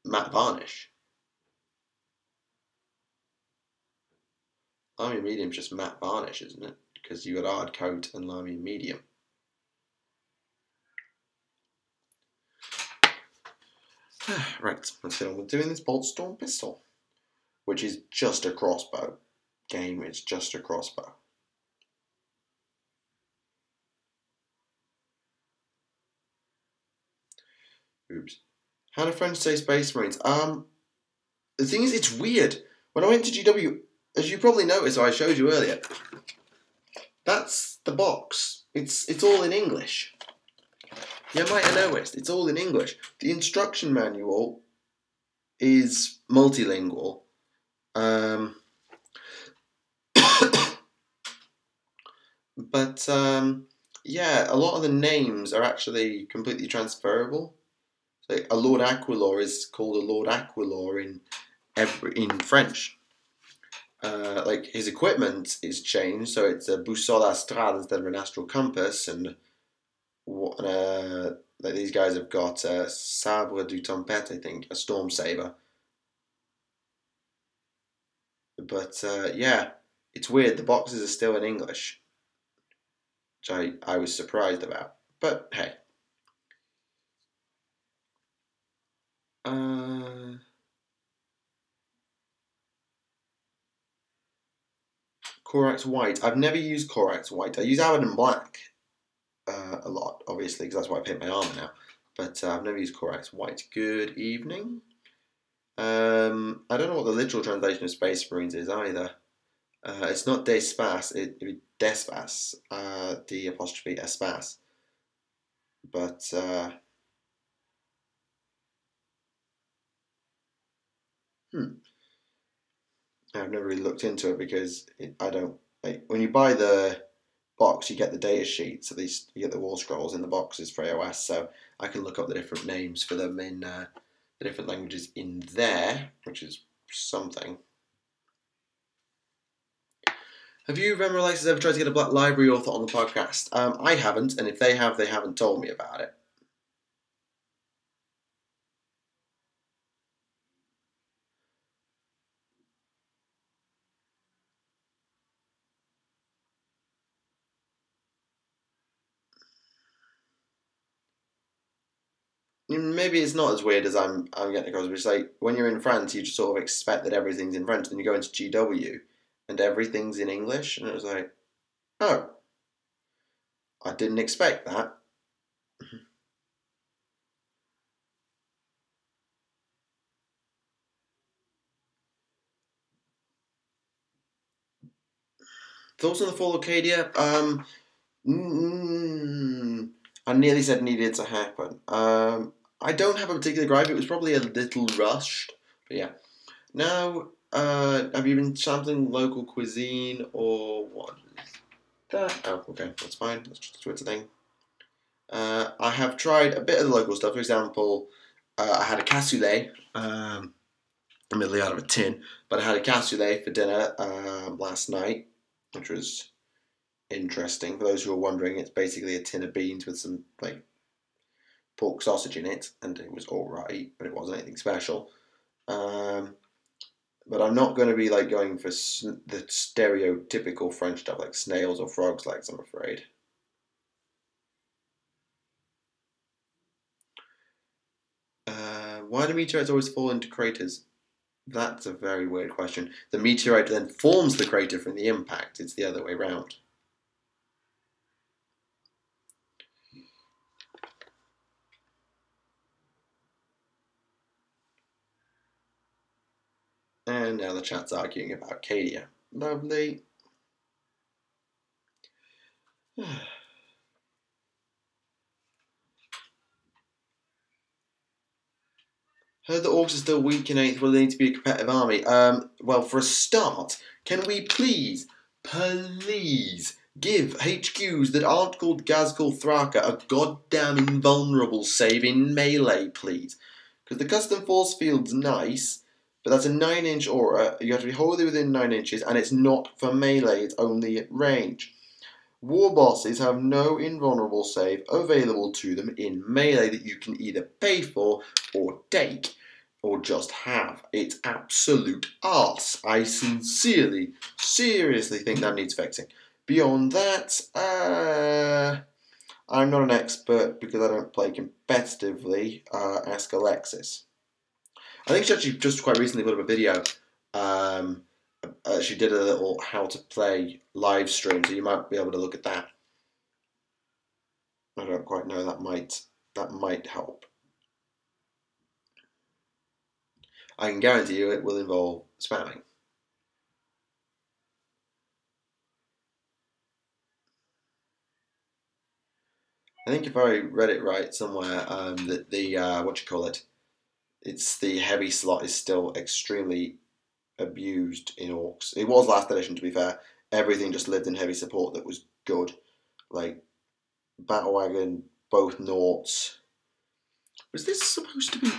matte varnish. Lamium medium's just matte varnish, isn't it? Because you got hard coat and lamium medium. Right, let's get on with doing this bolt storm pistol, which is just a crossbow. Game, it's just a crossbow. Oops. How do French say Space Marines? The thing is, it's weird. When I went to GW, as you probably noticed, or I showed you earlier, that's the box. It's all in English. You might have noticed, it's all in English. The instruction manual is multilingual. But yeah, a lot of the names are actually completely transferable. So a Lord Aquilor is called a Lord Aquilor in French. Like his equipment is changed, so it's a boussole astrale instead of an astral compass, and like these guys have got a sabre du tempête, I think, a storm saber. But yeah, it's weird. The boxes are still in English, which I was surprised about. But hey. Corax White. I've never used Corax White. I use Abaddon Black a lot, obviously, because that's why I paint my armour now. But I've never used Corax White. Good evening. I don't know what the literal translation of Space Marines is either. It's not Despace, it'd be Despace, D apostrophe Espace. But I've never really looked into it because I don't like when you buy the box, you get the data sheets. At least you get the wall scrolls in the boxes for AOS, so I can look up the different names for them in the different languages in there, which is something. Have you, Ren Relaxes, ever tried to get a Black Library author on the podcast? I haven't, and if they have, they haven't told me about it. Maybe it's not as weird as I'm getting across. But it's like when you're in France, you just sort of expect that everything's in French. Then you go into GW, and everything's in English, and it was like, oh, I didn't expect that. Thoughts on the fall of Arcadia? I nearly said needed to happen. I don't have a particular gripe. It was probably a little rushed, but yeah. Now, have you been sampling local cuisine or what is that? Oh, okay, that's fine. That's just a Twitter thing. I have tried a bit of the local stuff. For example, I had a cassoulet, admittedly out of a tin, but I had a cassoulet for dinner last night, which was interesting. For those who are wondering, it's basically a tin of beans with some like pork sausage in it, and it was all right, but it wasn't anything special. But I'm not going to be like going for the stereotypical French stuff like snails or frogs' legs, I'm afraid. Why do meteorites always fall into craters? That's a very weird question. The meteorite then forms the crater from the impact. It's the other way round. And now the chat's arguing about Arcadia. Lovely. Heard the orcs are still weak in 8th. Will they need to be a competitive army? Well, for a start, can we please give HQs that aren't called Gazgul Thraka a goddamn invulnerable save in melee, please? Because the custom force field's nice, but that's a 9-inch aura. You have to be wholly within 9 inches, and it's not for melee, it's only at range. War bosses have no invulnerable save available to them in melee that you can either pay for or take or just have. It's absolute arse. I seriously think that needs fixing. Beyond that, I'm not an expert because I don't play competitively. Ask Alexis. I think she actually just quite recently put up a video. She did a little how to play live stream, so you might be able to look at that. I don't quite know. That might help. I can guarantee you it will involve spamming. I think if I read it right somewhere, that the it's the heavy slot is still extremely abused in orcs. It was last edition, to be fair. Everything just lived in heavy support that was good, like Battle Wagon, both noughts. Was this supposed to be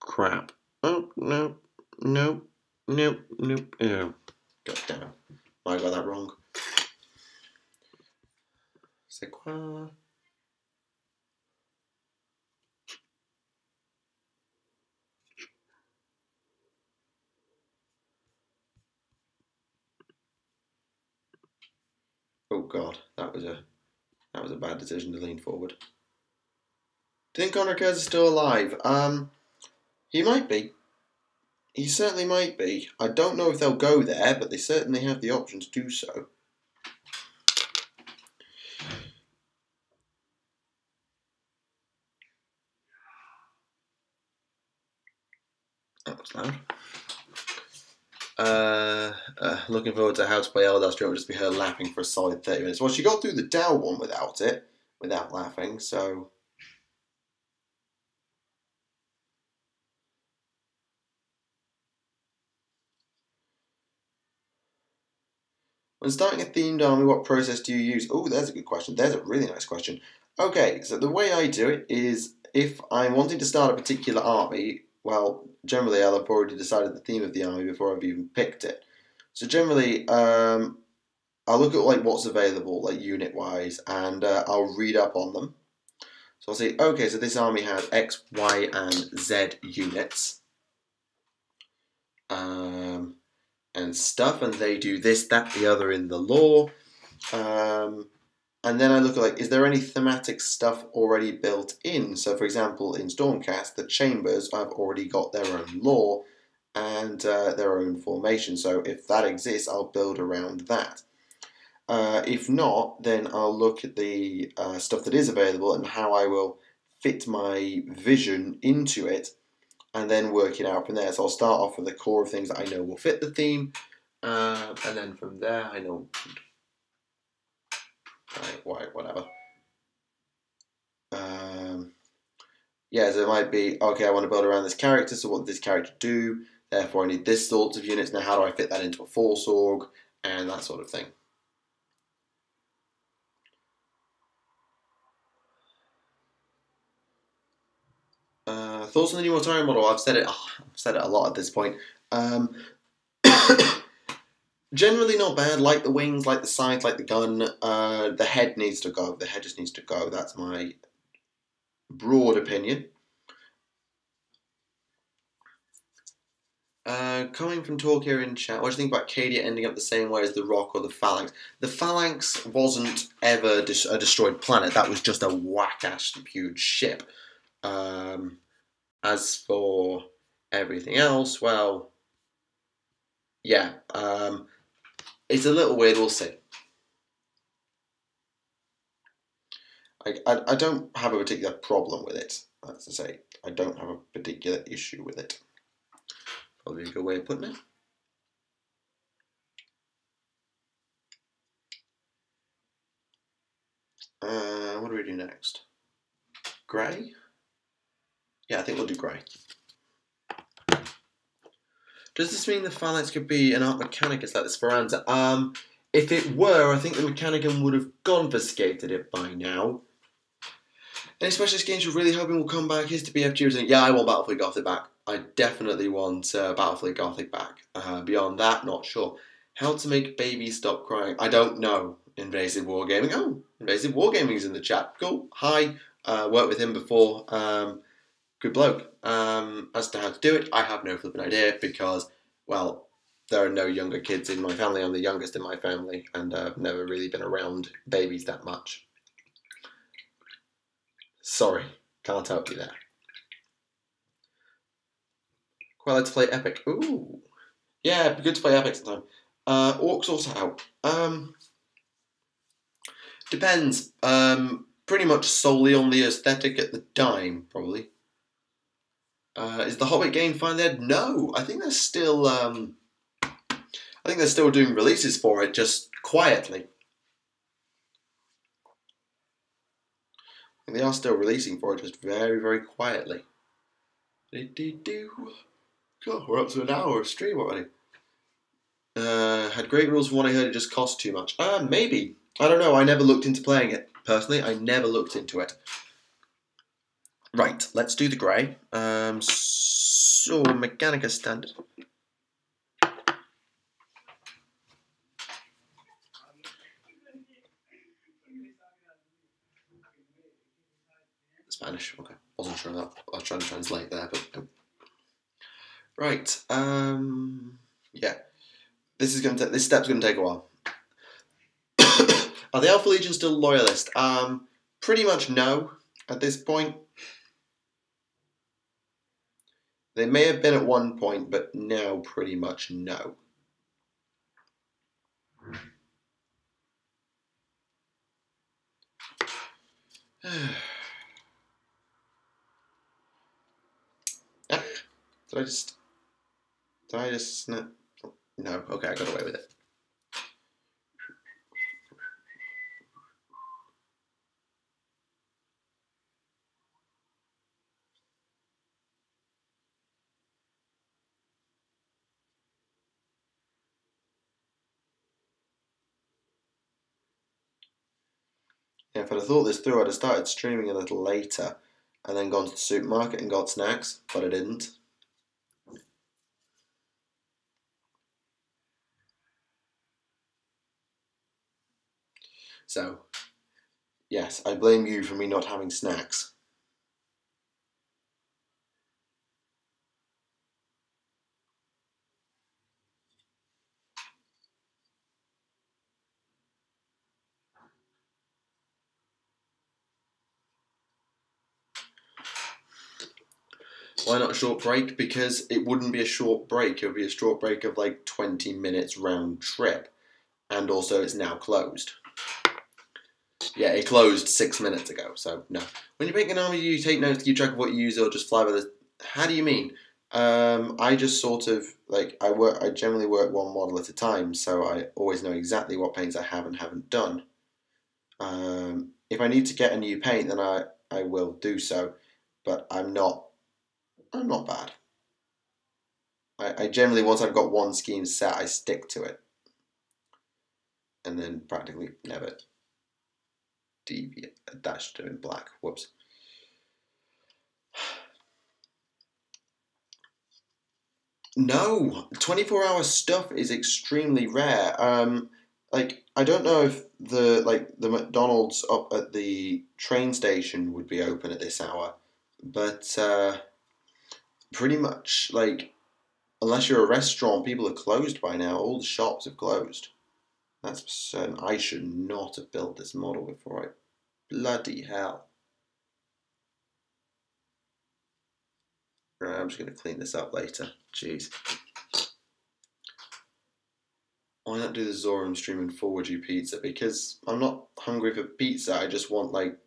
crap? Oh no. Oh, god damn it! I got that wrong. C'est quoi? Oh god, that was a bad decision to lean forward. Do you think Conor Kurz is still alive? He might be. He certainly might be. I don't know if they'll go there, but they certainly have the option to do so. That was loud. Looking forward to how to play Eldar Stream. It will just be her laughing for a solid 30 minutes. Well, she got through the Dow one without laughing, so... When starting a themed army, what process do you use? Oh, there's a good question. There's a really nice question. Okay, so the way I do it is if I'm wanting to start a particular army, well, generally I'll have already decided the theme of the army before I've even picked it. So generally, I'll look at like what's available, like unit-wise, and I'll read up on them. So I'll say, okay, so this army has X, Y, and Z units. And stuff, and they do this, that, the other in the lore. And then I look at like, is there any thematic stuff already built in? So for example, in Stormcast, the chambers have already got their own lore and their own formation. So if that exists, I'll build around that. If not, then I'll look at the stuff that is available and how I will fit my vision into it, and then work it out from there. So I'll start off with the core of things that I know will fit the theme, and then from there I know, right, whatever. Yeah, so it might be, okay, I want to build around this character, so what does this character do? Therefore I need this sorts of units. Now how do I fit that into a force org, and that sort of thing. Thoughts on the new Mortarion model? I've said it a lot at this point. Generally not bad. Like the wings, like the scythe, like the gun. The head needs to go. The head just needs to go. That's my broad opinion. Coming from talk here in chat, what do you think about Cadia ending up the same way as the Rock or the Phalanx? The Phalanx wasn't ever a destroyed planet. That was just a whack-ass huge ship. As for everything else, well, yeah, it's a little weird. We'll see. I don't have a particular problem with it. That's to say, I don't have a particular issue with it. Probably a good way of putting it. What do we do next? Grey? Yeah, I think we'll do grey. Does this mean the Phalanx could be an Art Mechanicus like the Speranza? If it were, I think the Mechanicum would have confiscated it by now. Any specialist games you're really hoping will come back? Here's to BFG. Yeah, I want Battlefleet Gothic back. I definitely want Battlefleet Gothic back. Beyond that, not sure. How to make babies stop crying? I don't know. Invasive Wargaming. Oh, Invasive Wargaming's in the chat. Cool. Hi. Worked with him before. Good bloke. As to how to do it, I have no flipping idea because, well, there are no younger kids in my family. I'm the youngest in my family, and I've never really been around babies that much. Sorry, can't help you there. Quite like to play Epic. Ooh. Yeah, it'd be good to play Epic sometime. Orcs also out. Depends. Pretty much solely on the aesthetic at the time, probably. Is the Hobbit game finally dead? No, I think they're still. I think they're still doing releases for it, just quietly. And they are still releasing for it, just very, very quietly. God, we're up to an hour of stream already. Had great rules from what I heard. It just cost too much. Maybe. I don't know. I never looked into playing it personally. I never looked into it. Right, let's do the grey. So Mechanicus standard. Spanish. Okay, wasn't sure that. I was trying to translate there, but no. Right. Yeah. This step's gonna take a while. Are the Alpha Legion still loyalist? Pretty much no at this point. They may have been at one point, but now pretty much no. Did I just snap? No, okay, I got away with it. Yeah, if I'd have thought this through, I'd have started streaming a little later and then gone to the supermarket and got snacks, but I didn't. So, yes, I blame you for me not having snacks. Why not a short break? Because it wouldn't be a short break. It would be a short break of like 20 minutes round trip. And also it's now closed. Yeah, it closed 6 minutes ago, so no. When you pick an army, you take notes to keep track of what you use or just fly by the... How do you mean? I just sort of, like, I generally work one model at a time, so I always know exactly what paints I have and haven't done. If I need to get a new paint, then I will do so, but I'm not bad. I generally, once I've got one scheme set, I stick to it. And then practically never deviate. Dash to in black. Whoops. No, 24-hour stuff is extremely rare. Like, I don't know if the McDonald's up at the train station would be open at this hour, but pretty much, like, unless you're a restaurant, people are closed by now. All the shops have closed. That's for certain. I should not have built this model before I... Bloody hell. Right, I'm just going to clean this up later. Jeez. Why not do the Zorum stream and forward you pizza? Because I'm not hungry for pizza. I just want, like,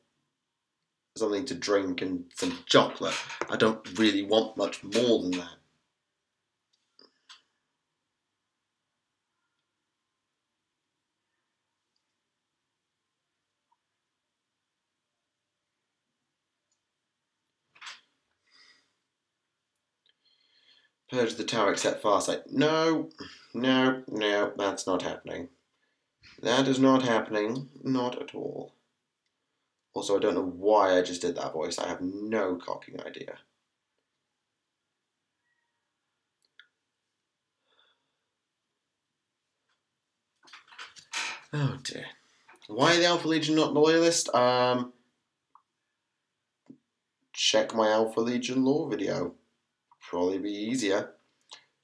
something to drink and some chocolate. I don't really want much more than that. Purge the tower except Farsight. No, that's not happening. That is not happening. Not at all. Also, I don't know why I just did that voice. I have no cocking idea. Oh dear. Why the Alpha Legion not loyalist? Check my Alpha Legion lore video. Probably be easier.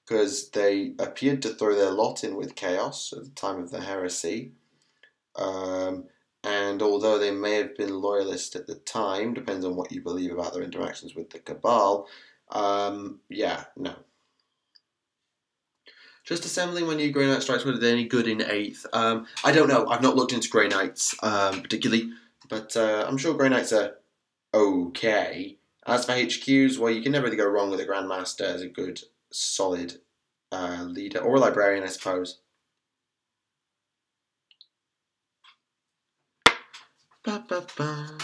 Because they appeared to throw their lot in with Chaos at the time of the heresy. And although they may have been loyalist at the time, depends on what you believe about their interactions with the Cabal, yeah, no. Just assembling my new Grey Knight strikes, were they any good in 8th? I don't know, I've not looked into Grey Knights particularly, but I'm sure Grey Knights are okay. As for HQs, well, you can never really go wrong with a Grandmaster as a good, solid leader, or a Librarian, I suppose. Ba, ba, ba.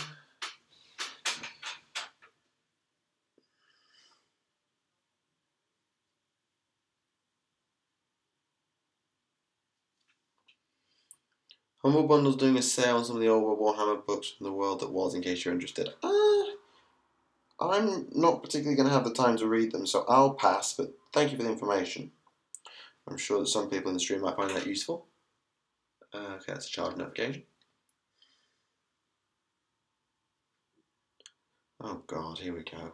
Humble Bundle's doing a sale on some of the old Warhammer books from the world that was, in case you're interested. I'm not particularly going to have the time to read them, so I'll pass, but thank you for the information. I'm sure that some people in the stream might find that useful. Okay, that's a charge notification. Oh god, here we go.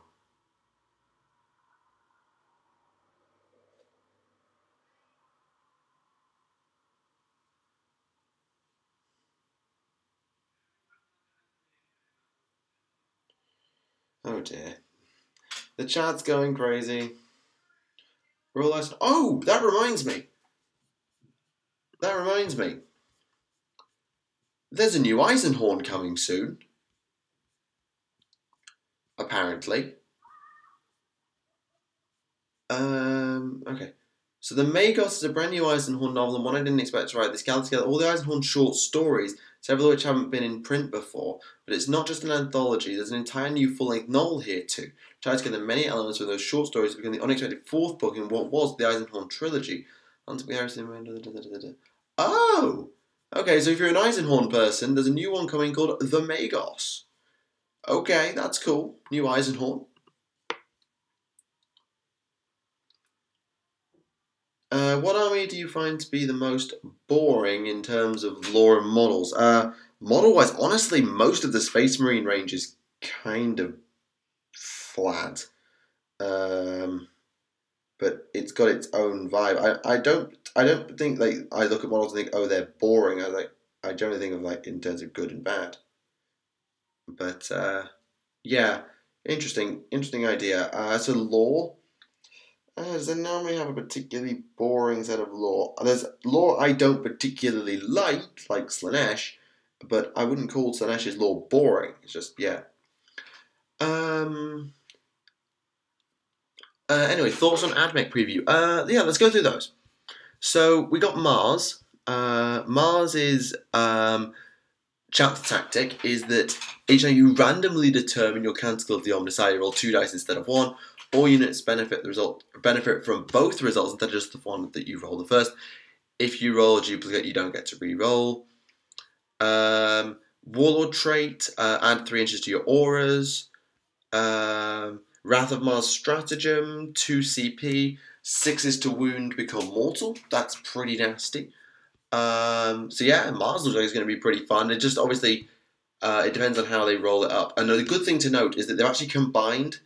Oh dear. The chat's going crazy. We're all nice. Oh, that reminds me. There's a new Eisenhorn coming soon. Apparently. Okay. So The Magos is a brand new Eisenhorn novel and one I didn't expect to write. This gathered together all the Eisenhorn short stories, several of which haven't been in print before. But it's not just an anthology, there's an entire new full-length novel here too. Tied together many elements from those short stories to become the unexpected fourth book in what was the Eisenhorn trilogy. Oh! Okay, so if you're an Eisenhorn person, there's a new one coming called the Magos. Okay, that's cool. New Eisenhorn. What army do you find to be the most boring in terms of lore and models? Model-wise, honestly, most of the Space Marine range is kind of flat. But it's got its own vibe. I don't think like I look at models and think, oh, they're boring. I generally think of like in terms of good and bad. But yeah, interesting idea. So lore. Does an army have a particularly boring set of lore? There's lore I don't particularly like Slaanesh, but I wouldn't call Slaanesh's lore boring. It's just yeah. Anyway, thoughts on AdMech preview? Yeah, let's go through those. So we got Mars. Mars is chapter tactic is that each time you randomly determine your counter skill of the Omnissiah, you roll 2 dice instead of 1. All units benefit from both results instead of just the one that you roll the first. If you roll a duplicate, you don't get to re-roll. Warlord trait, add 3 inches to your auras. Wrath of Mars stratagem, 2 CP, 6s to wound, become mortal. That's pretty nasty. So yeah, Mars looks like it's going to be pretty fun. It just obviously it depends on how they roll it up. And the good thing to note is that they've actually combined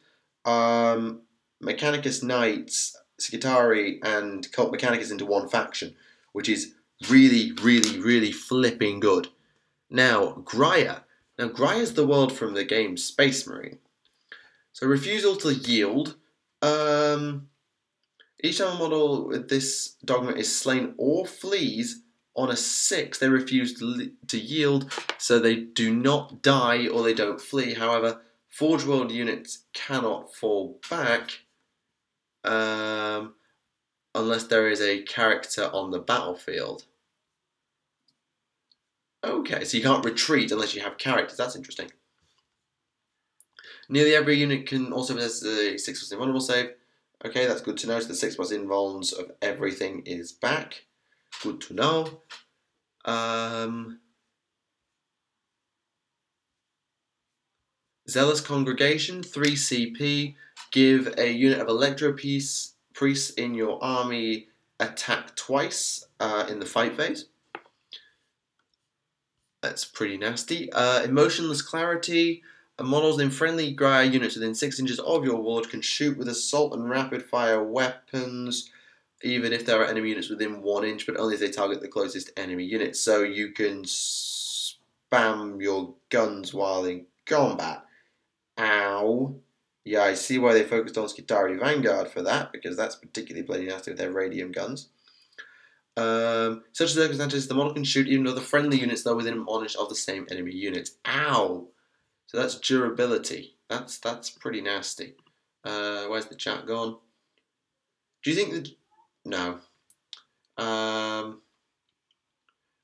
Mechanicus Knights, Skitari, and Cult Mechanicus into one faction, which is really, really, really flipping good. Now, Graia. Now, Graia is the world from the game Space Marine. So, refusal to yield. Each time a model with this dogma is slain or flees on a 6, they refuse to yield, so they do not die or they don't flee. However, Forge World units cannot fall back unless there is a character on the battlefield. Okay, so you can't retreat unless you have characters. That's interesting. Nearly every unit can also possess a 6+ invulnerable save. Okay, that's good to know. So the 6+ invulns of everything is back. Good to know. Zealous Congregation, 3 CP. Give a unit of Electro priests in your army attack twice in the fight phase. That's pretty nasty. Emotionless Clarity. Models in friendly Graia units within 6 inches of your ward can shoot with assault and rapid fire weapons, even if there are enemy units within 1 inch, but only if they target the closest enemy unit. So you can spam your guns while in combat. Ow. Yeah, I see why they focused on Skitari Vanguard for that, because that's particularly bloody nasty with their radium guns. Such circumstances, the model can shoot even other friendly units that are within 1 inch of the same enemy unit. Ow! So that's durability. That's pretty nasty. Where's the chat gone? Do you think that... No. I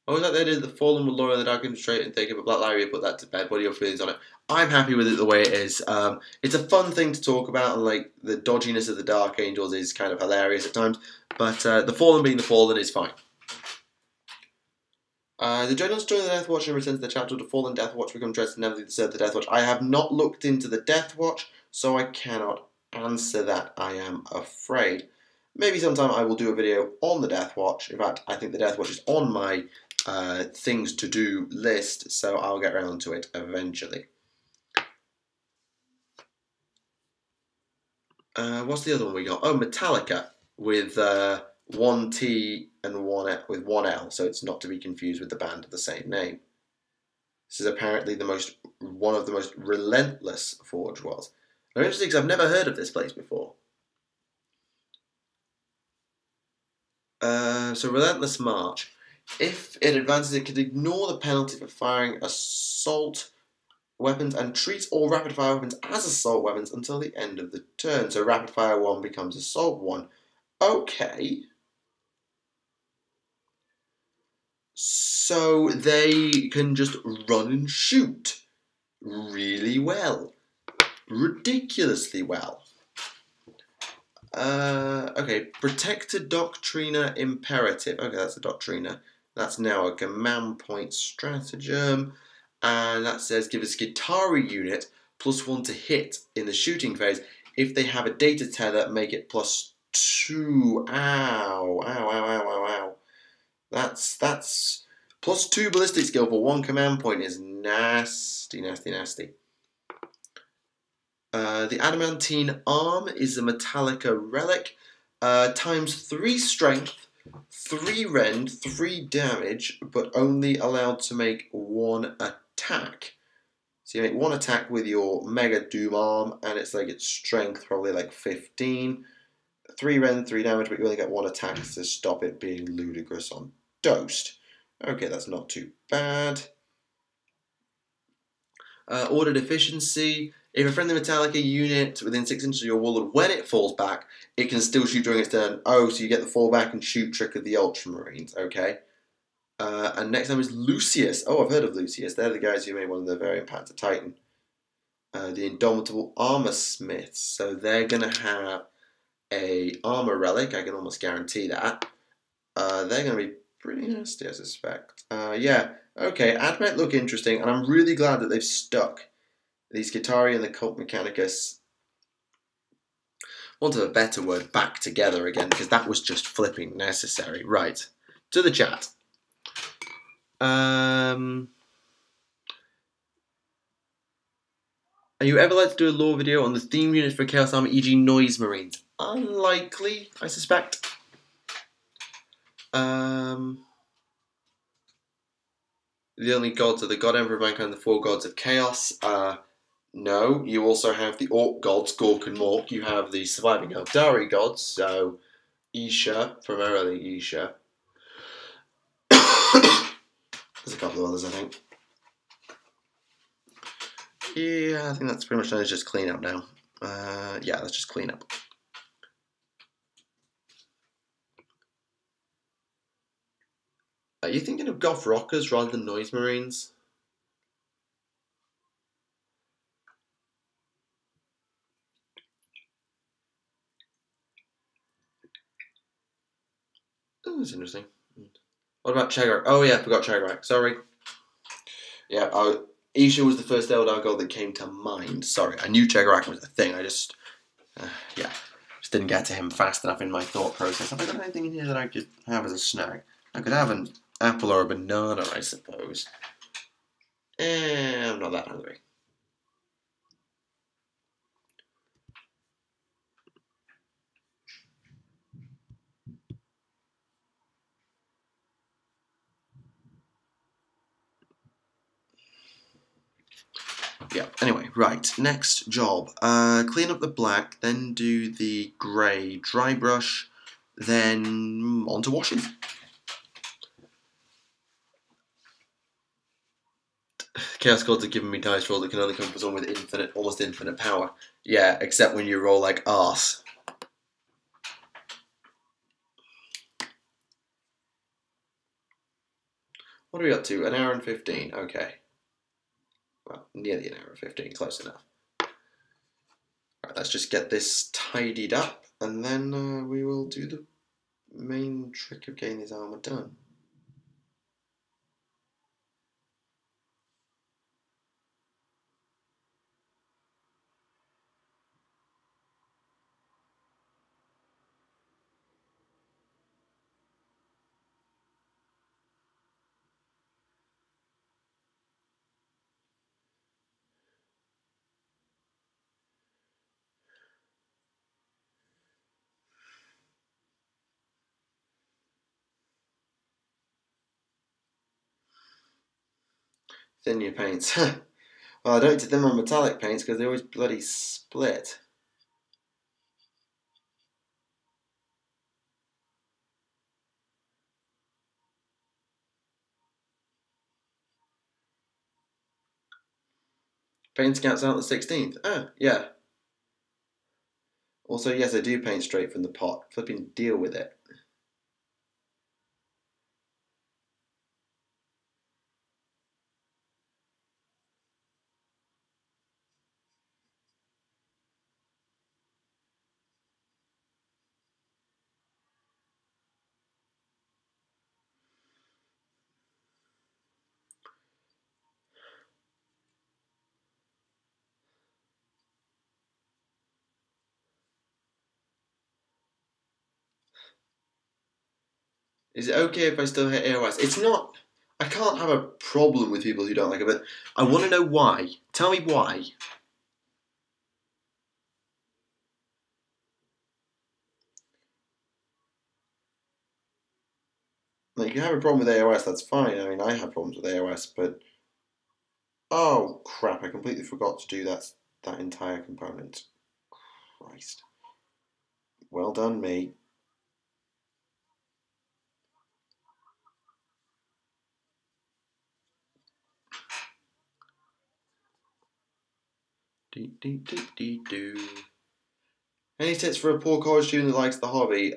always like they did the Fallen with Laura and the Dark Infiltrate and take up a Black Library and put that to bed. What are your feelings on it? I'm happy with it the way it is. It's a fun thing to talk about, and like the dodginess of the Dark Angels is kind of hilarious at times. But the Fallen being the Fallen is fine. The Dreadnoughts join the Death Watch and return to the chapter to Fallen Death Watch become dreaded and never desert the Death Watch. I have not looked into the Death Watch, so I cannot answer that, I am afraid. Maybe sometime I will do a video on the Death Watch. In fact, I think the Death Watch is on my things to do list, so I'll get around to it eventually. What's the other one we got? Oh, Metallica with 1 T and 1 L, with 1 L, so it's not to be confused with the band of the same name. This is apparently one of the most relentless Forge Worlds. Now, interesting because I've never heard of this place before. So Relentless March. If it advances, it can ignore the penalty for firing assault weapons and treats all rapid fire weapons as assault weapons until the end of the turn. So rapid fire 1 becomes assault 1. Okay. So they can just run and shoot really well. Ridiculously well. Okay, Protector Doctrina Imperative. Okay, that's a Doctrina. That's now a command point stratagem. And that says give a Skitarii unit +1 to hit in the shooting phase. If they have a data tether, make it +2. Ow. Ow, ow, ow, ow, ow. That's +2 ballistic skill for 1 command point is nasty, nasty, nasty. The Adamantine Arm is a Metallica relic. ×3 strength, 3 rend, 3 damage, but only allowed to make 1 attack. So you make 1 attack with your Mega Doom Arm, and it's like its strength probably like 15. 3 rend, 3 damage, but you only get 1 attack to stop it being ludicrous on Dosed. Okay, that's not too bad. Ordered efficiency. If a friendly Metallica unit within 6 inches of your warlord, when it falls back, it can still shoot during its turn. Oh, so you get the fall back and shoot trick of the Ultramarines. Okay. And next time is Lucius. Oh, I've heard of Lucius. They're the guys who made one of the variant packs of Titan. The Indomitable Armor Smiths. So they're going to have a armor relic. I can almost guarantee that. They're going to be pretty nasty, I suspect. Yeah. Okay, Admech look interesting, and I'm really glad that they've stuck the Skitarii and the Cult Mechanicus, want of a better word, back together again, because that was just flipping necessary. Right, to the chat. Are you ever like to do a lore video on the theme units for Chaos Army, e.g. Noise Marines? Unlikely, I suspect. The only gods are the God Emperor of Mankind and the 4 gods of Chaos. No, you also have the Orc gods, Gork and Mork. You have the surviving Eldari gods, so Isha, primarily Isha. There's a couple of others, I think. Yeah, I think that's pretty much done. It's just clean up now. Yeah, let's just clean up. Are you thinking of Goth Rockers rather than Noise Marines? Oh, that's interesting. What about Chagrak? Oh yeah, I forgot Chagrak. Sorry. Yeah, Isha was the first Eldar god that came to mind. Sorry, I knew Chagrak was a thing. I just, yeah, just didn't get to him fast enough in my thought process. Have I got anything in here that I could have as a snack? I could have an apple or a banana, I suppose. I'm not that hungry. Yeah, anyway, right, next job. Clean up the black, then do the grey dry brush, then on to washing. Chaos Gods have given me dice roll that can only come from someone with infinite, almost infinite power. Yeah, except when you roll like arse. What are we up to? An hour and 15, okay. Well, nearly an hour and 15, close enough. Right, let's just get this tidied up, and then we will do the main trick of getting this armour done. Thin your paints. Well, I don't do them on metallic paints because they always bloody split. Paint scouts out the 16th. Ah, yeah. Also, yes, I do paint straight from the pot. Flipping deal with it. Is it okay if I still hit AOS? It's not. I can't have a problem with people who don't like it, but I want to know why. Tell me why. Like, you can have a problem with AOS, that's fine. I mean, I have problems with AOS, but... Oh, crap, I completely forgot to do that entire component. Christ. Well done, me. Do. Any tips for a poor college student that likes the hobby?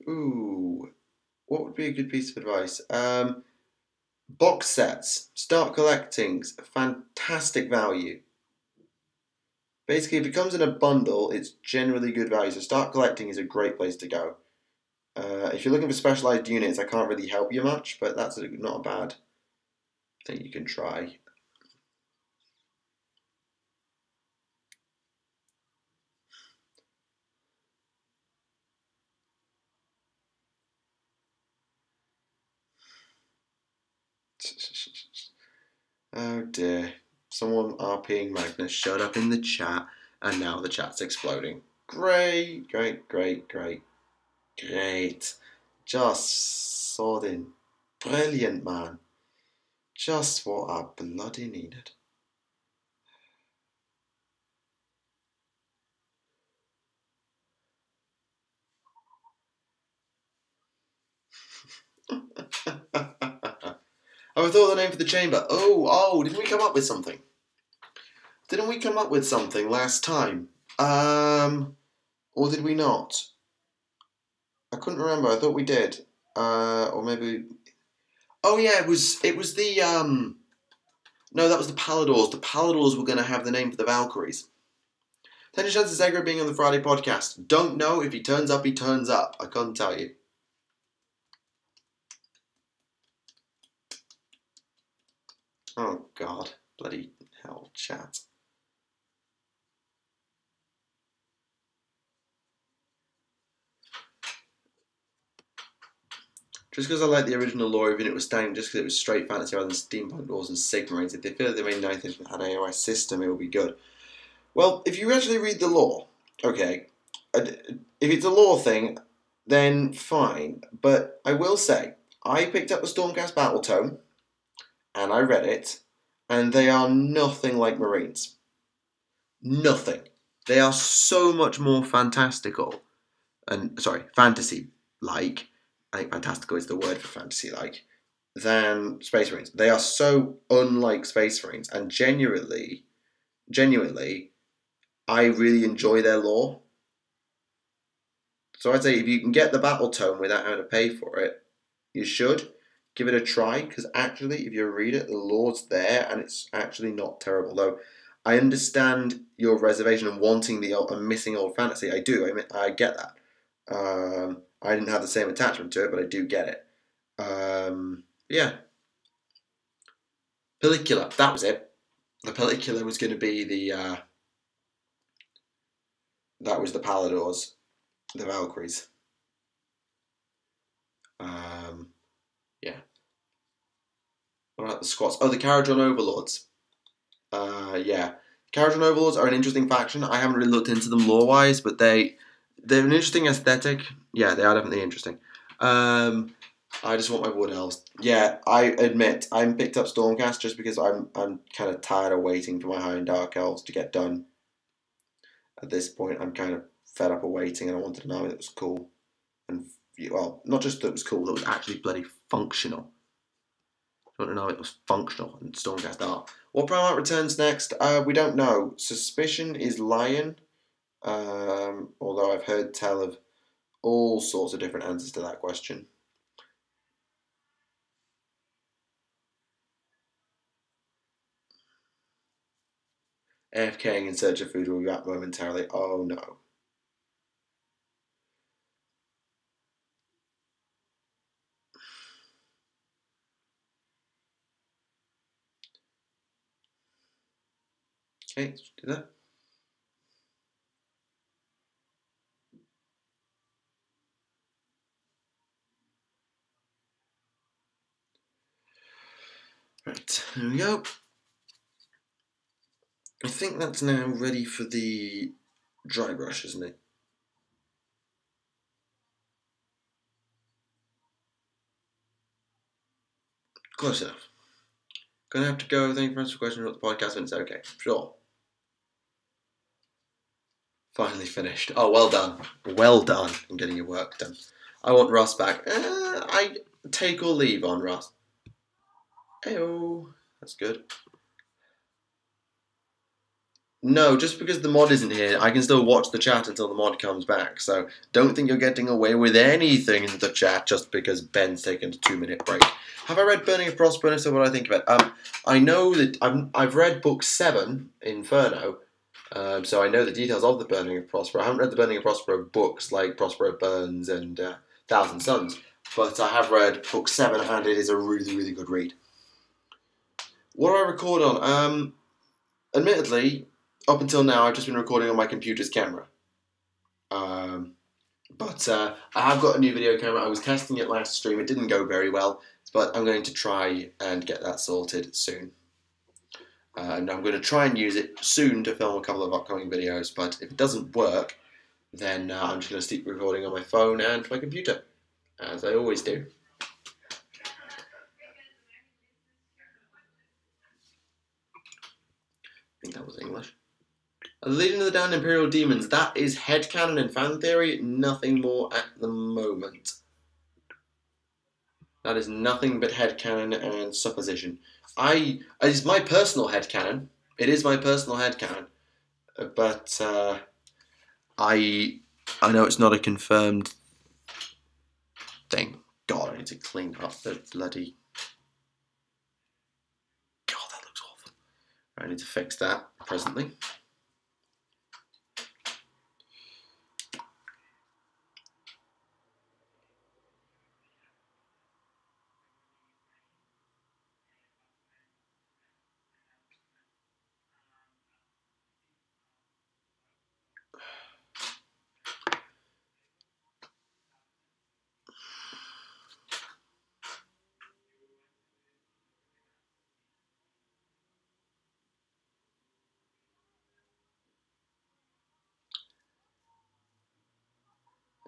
Ooh. What would be a good piece of advice? Box sets. Start collecting. Fantastic value. Basically, if it comes in a bundle, it's generally good value. So start collecting is a great place to go. If you're looking for specialized units, I can't really help you much, but that's not a bad thing you can try. Oh dear. Someone RPing Magnus showed up in the chat, and now the chat's exploding. Great, great, great, great, great. Just sodding. Brilliant, man. Just what I bloody needed. Oh, I thought of the name for the chamber. Oh, didn't we come up with something? Didn't we come up with something last time? Or did we not? I couldn't remember. I thought we did. Or maybe... Oh yeah, it was the, No, that was the Paladors. The Paladors were going to have the name for the Valkyries. 10 chances of Zegro being on the Friday podcast. Don't know. If he turns up, he turns up. I can't tell you. Oh, God. Bloody hell, chat. Just because I like the original lore, even if it was standing, just because it was straight fantasy rather than steampunk laws and Sigma Marines, if they feel like they made nice things with an AOS system, it will be good. Well, if you actually read the lore, okay, if it's a lore thing, then fine. But I will say, I picked up the Stormcast Battle Tome, and I read it, and they are nothing like Marines. Nothing. They are so much more fantastical, fantasy-like. I think fantastical is the word for fantasy-like, than Space Marines. They are so unlike Space Marines, and genuinely, I really enjoy their lore. So I'd say if you can get the Battle Tome without having to pay for it, you should. Give it a try, because actually, if you read it, the lore's there, and it's actually not terrible. Though, I understand your reservation and wanting the old, and missing old fantasy. I do. I get that. I didn't have the same attachment to it, but I do get it. Yeah. Pellicula, that was it. The Pellicula was going to be the... that was the Paladors, the Valkyries. Yeah. What about the Scots? Oh, the Caradron Overlords. Yeah. Caradron Overlords are an interesting faction. I haven't really looked into them lore-wise, but they're an interesting aesthetic. Yeah, they are definitely interesting. I just want my Wood Elves. Yeah, I admit, I picked up Stormcast just because I'm kind of tired of waiting for my High and Dark Elves to get done. At this point, I'm kind of fed up of waiting, and I wanted an army that was cool. And, well, not just that it was cool, that was actually bloody functional. I want to know it was functional, and Stormcast are. What Primarch returns next? We don't know. Suspicion is Lion, although I've heard tell of all sorts of different answers to that question. AFKing in search of food will be back momentarily. Oh no. Okay, let's do that. Right, here we go. I think that's now ready for the dry brush, isn't it? Close enough. Gonna have to go. Thank you very much for questioning what the podcast went. Okay, sure. Finally finished. Oh, well done. Well done in getting your work done. I want Ross back. I take or leave on Ross. Ayo. That's good. No, just because the mod isn't here, I can still watch the chat until the mod comes back. So don't think you're getting away with anything in the chat just because Ben's taken a 2-minute break. Have I read Burning of Prospero? So what do I think of it? I know that I've read book 7, Inferno. So I know the details of the Burning of Prospero. I haven't read the Burning of Prospero books like Prospero Burns and Thousand Suns, but I have read book 7 and it is a really, really good read. What do I record on? Admittedly, up until now, I've just been recording on my computer's camera. But I have got a new video camera. I was testing it last stream. It didn't go very well, but I'm going to try and get that sorted soon. And I'm going to try and use it soon to film a couple of upcoming videos, but if it doesn't work, then I'm just going to keep recording on my phone and my computer, as I always do. I think that was English. Leading to the Downed Imperial Demons, that is headcanon and fan theory, nothing more at the moment. That is nothing but headcanon and supposition. It's my personal headcanon. It is my personal headcanon. But I know it's not a confirmed thing. God, I need to clean up the bloody... God, that looks awful. I need to fix that presently.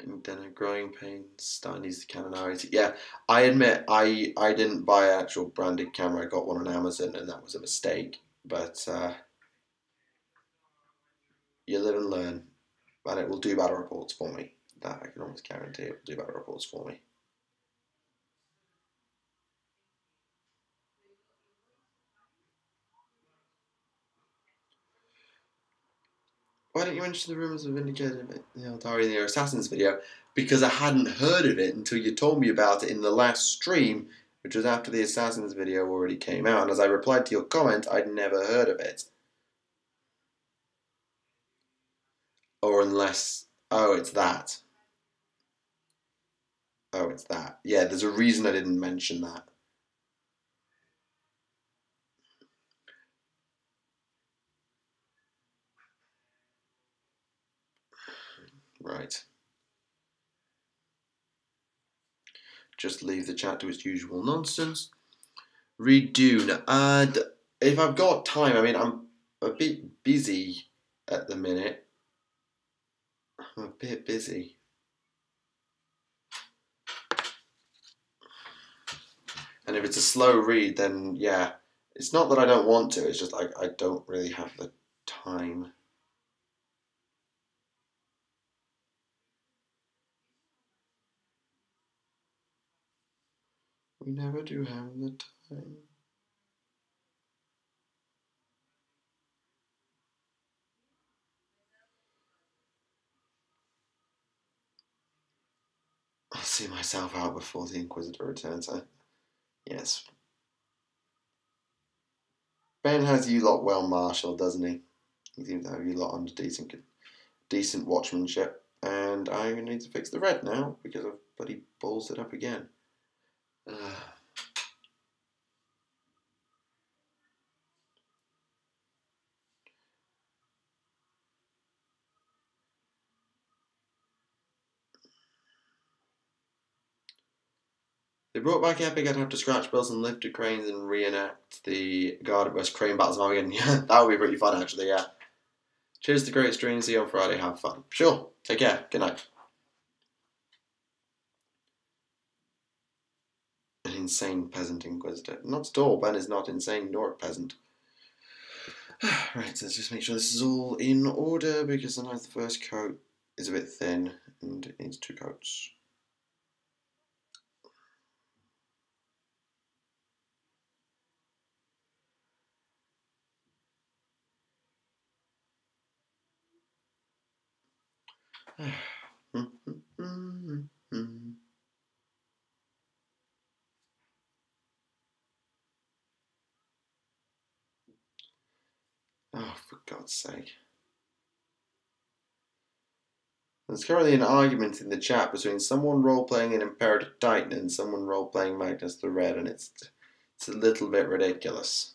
And then a growing pain, starting to use the Canon R80. Yeah, I admit, I didn't buy an actual branded camera. I got one on Amazon, and that was a mistake. But you live and learn, and it will do battle reports for me. That I can almost guarantee it will do battle reports for me. Why didn't you mention the rumours of Vindicated the Eldari in your Assassins video? Because I hadn't heard of it until you told me about it in the last stream, which was after the Assassins video already came out. And as I replied to your comment, I'd never heard of it. Or unless... Oh, it's that. Oh, it's that. Yeah, there's a reason I didn't mention that. Right. Just leave the chat to its usual nonsense. Read Dune. If I've got time, I mean, I'm a bit busy at the minute. I'm a bit busy. And if it's a slow read, then yeah, it's not that I don't want to, it's just like I don't really have the time. We never do have the time. I'll see myself out before the Inquisitor returns. Yes. Ben has you lot well marshalled, doesn't he? He seems to have you lot under decent watchmanship. And I'm going to need to fix the red now because I've bloody balls it up again. They brought back Epic. I'd have to scratch build some lifted cranes and reenact the Guard vs Crane battles of Armageddon. Yeah, that would be pretty fun actually, yeah. Cheers to great stream, see you on Friday, have fun. Sure, take care, good night. An insane peasant inquisitor. Not at all, Ben is not insane nor a peasant. Right, so let's just make sure this is all in order because sometimes the first coat is a bit thin and it needs 2 coats. Oh, for God's sake. There's currently an argument in the chat between someone role-playing an Imperator Titan and someone role-playing Magnus the Red, and it's a little bit ridiculous.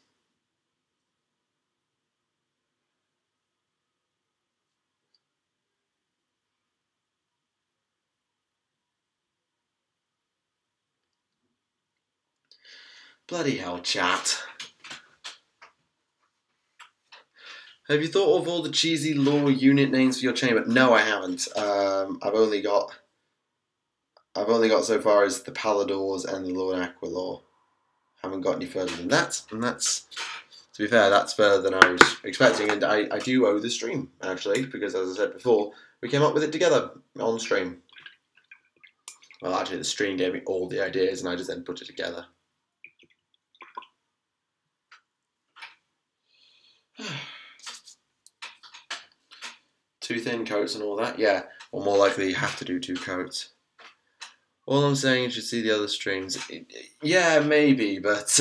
Bloody hell, chat. Have you thought of all the cheesy lore unit names for your chamber? No, I haven't. I've only got so far as the Paladors and the Lord Aquilor. Haven't got any further than that, and that's, to be fair, that's further than I was expecting, and I do owe the stream, actually, because as I said before, we came up with it together on stream. Well, actually, the stream gave me all the ideas, and I just then put it together. Two thin coats and all that? Yeah, or more likely you have to do 2 coats. All I'm saying is you should see the other streams. Yeah, maybe, but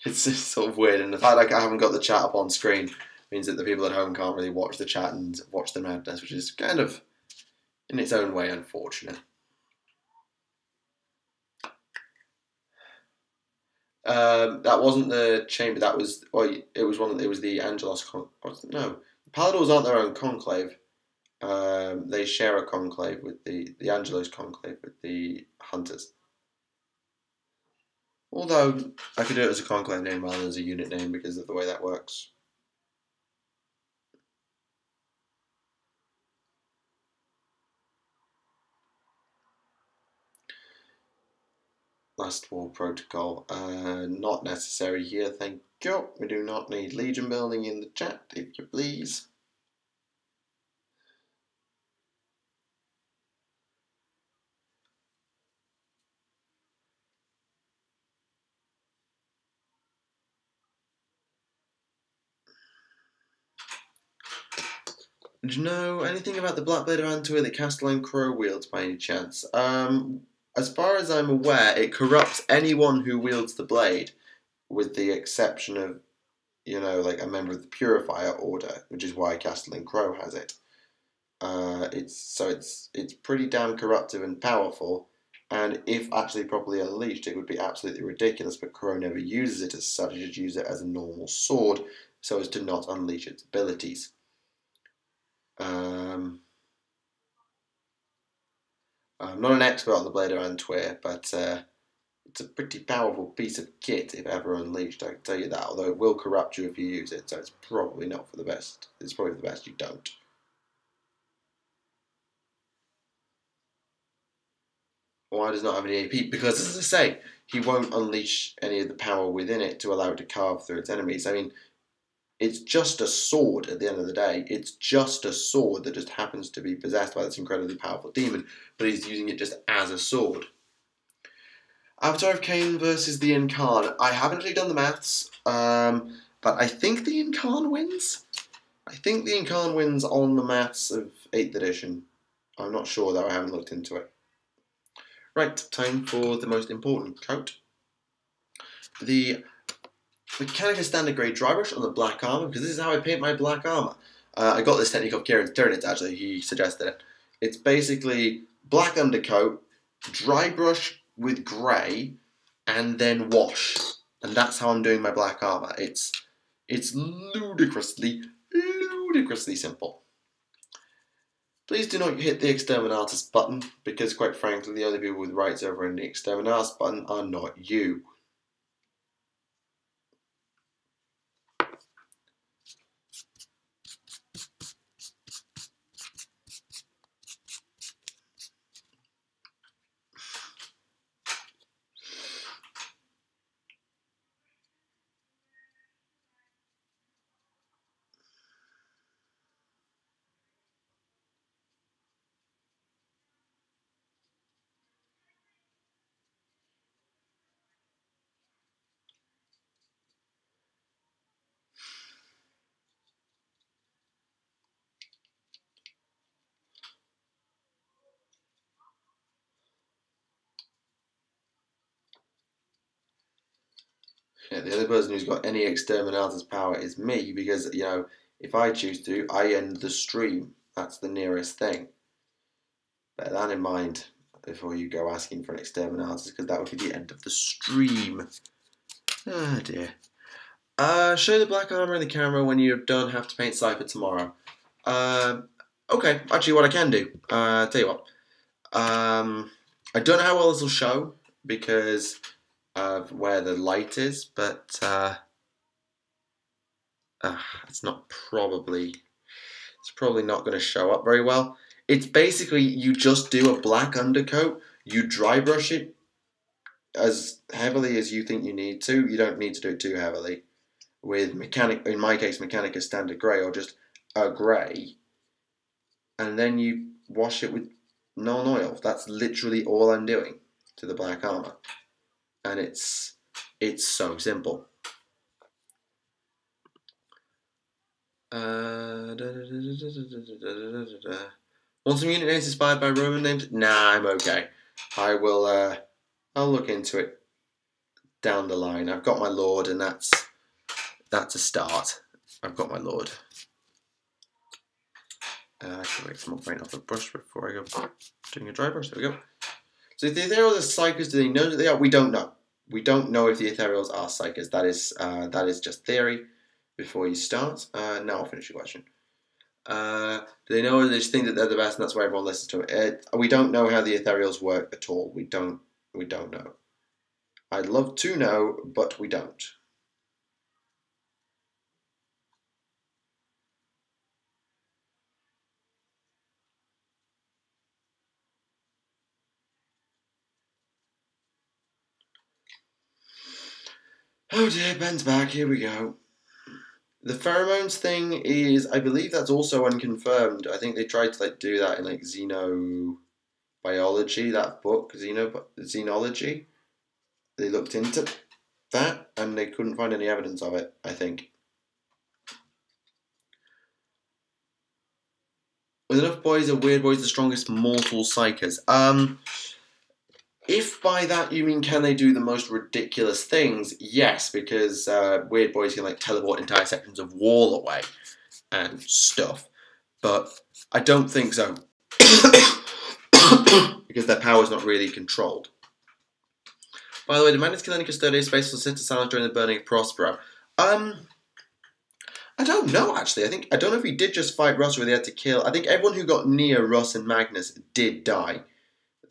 it's sort of weird. And the fact I haven't got the chat up on screen means that the people at home can't really watch the chat and watch the madness, which is kind of, in its own way, unfortunate. That wasn't the chamber. That was, well, it was one. It was the Angelos. No, the Paladors aren't their own conclave. They share a conclave with the Angelos conclave with the Hunters. Although I could do it as a conclave name rather than as a unit name because of the way that works. Last War Protocol. Not necessary here, thank you. We do not need Legion building in the chat, if you please. Do you know anything about the Black Blade of Antwer that Castellan Crow wields by any chance? As far as I'm aware, it corrupts anyone who wields the blade, with the exception of, you know, like a member of the Purifier Order, which is why Castellan Crow has it. It's pretty damn corruptive and powerful, and if actually properly unleashed, it would be absolutely ridiculous, but Crow never uses it as such. He just uses it as a normal sword, so as to not unleash its abilities. I'm not an expert on the Blade of Antwer, but it's a pretty powerful piece of kit if ever unleashed, I can tell you that, although it will corrupt you if you use it, so it's probably not for the best. It's probably the best you don't. Why does it not have any AP? Because, as I say, he won't unleash any of the power within it to allow it to carve through its enemies. I mean, it's just a sword at the end of the day. It's just a sword that just happens to be possessed by this incredibly powerful demon, but he's using it just as a sword. Avatar of Cain versus the Incarn. I haven't actually done the maths, but I think the Incarn wins. I think the Incarn wins on the maths of 8th edition. I'm not sure though, I haven't looked into it. Right, time for the most important coat. The Mechanicus Standard Grade Dry Brush on the black armour, because this is how I paint my black armour. I got this technique off Kieran's Tyranids, actually, he suggested it. It's basically black undercoat, dry brush with grey, and then wash. And that's how I'm doing my black armour. It's ludicrously simple. Please do not hit the Exterminatus button, because quite frankly the only people with rights over in the Exterminatus button are not you. Yeah, the only person who's got any Exterminatus power is me, because, you know, if I choose to, I end the stream. That's the nearest thing. Bear that in mind before you go asking for an Exterminatus, because that would be the end of the stream. Oh dear. Show the black armor in the camera when you don't have to paint Cypher tomorrow. Okay, actually what I can do, tell you what. I don't know how well this will show, because of where the light is, but it's probably not going to show up very well. It's basically, you just do a black undercoat, you dry brush it as heavily as you think you need to. You don't need to do it too heavily. With in my case, Mechanicus Standard Grey, or just a grey, and then you wash it with non-oil. That's literally all I'm doing to the black armor, and it's so simple. Want some unit names inspired by Roman names? Nah, I'm okay. I will. I'll look into it down the line. I've got my Lord, and that's a start. I've got my Lord. I should make some more paint off the brush before I go doing a dry brush. There we go. So if the Ethereals are Psychers, do they know that they are? We don't know. We don't know if the Ethereals are Psychers. That is just theory. Before you start, now I'll finish your question. Do they know, or they just think that they're the best, and that's why everyone listens to it? We don't know how the Ethereals work at all. We don't know. I'd love to know, but we don't. Oh dear, Ben's back. Here we go. The pheromones thing is, I believe that's also unconfirmed. I think they tried to do that in Xenobiology, that book, Xenology. They looked into that and they couldn't find any evidence of it, I think. With enough boys, are weird boys the strongest mortal psychers? If by that you mean can they do the most ridiculous things, yes, because weird boys can teleport entire sections of wall away and stuff. But I don't think so. Because their power is not really controlled. By the way, did Magnus kill any custodial space for Sister Silence during the burning of Prospero? I don't know, actually. I don't know if he did just fight Russ or they had to kill. I think everyone who got near Russ and Magnus did die.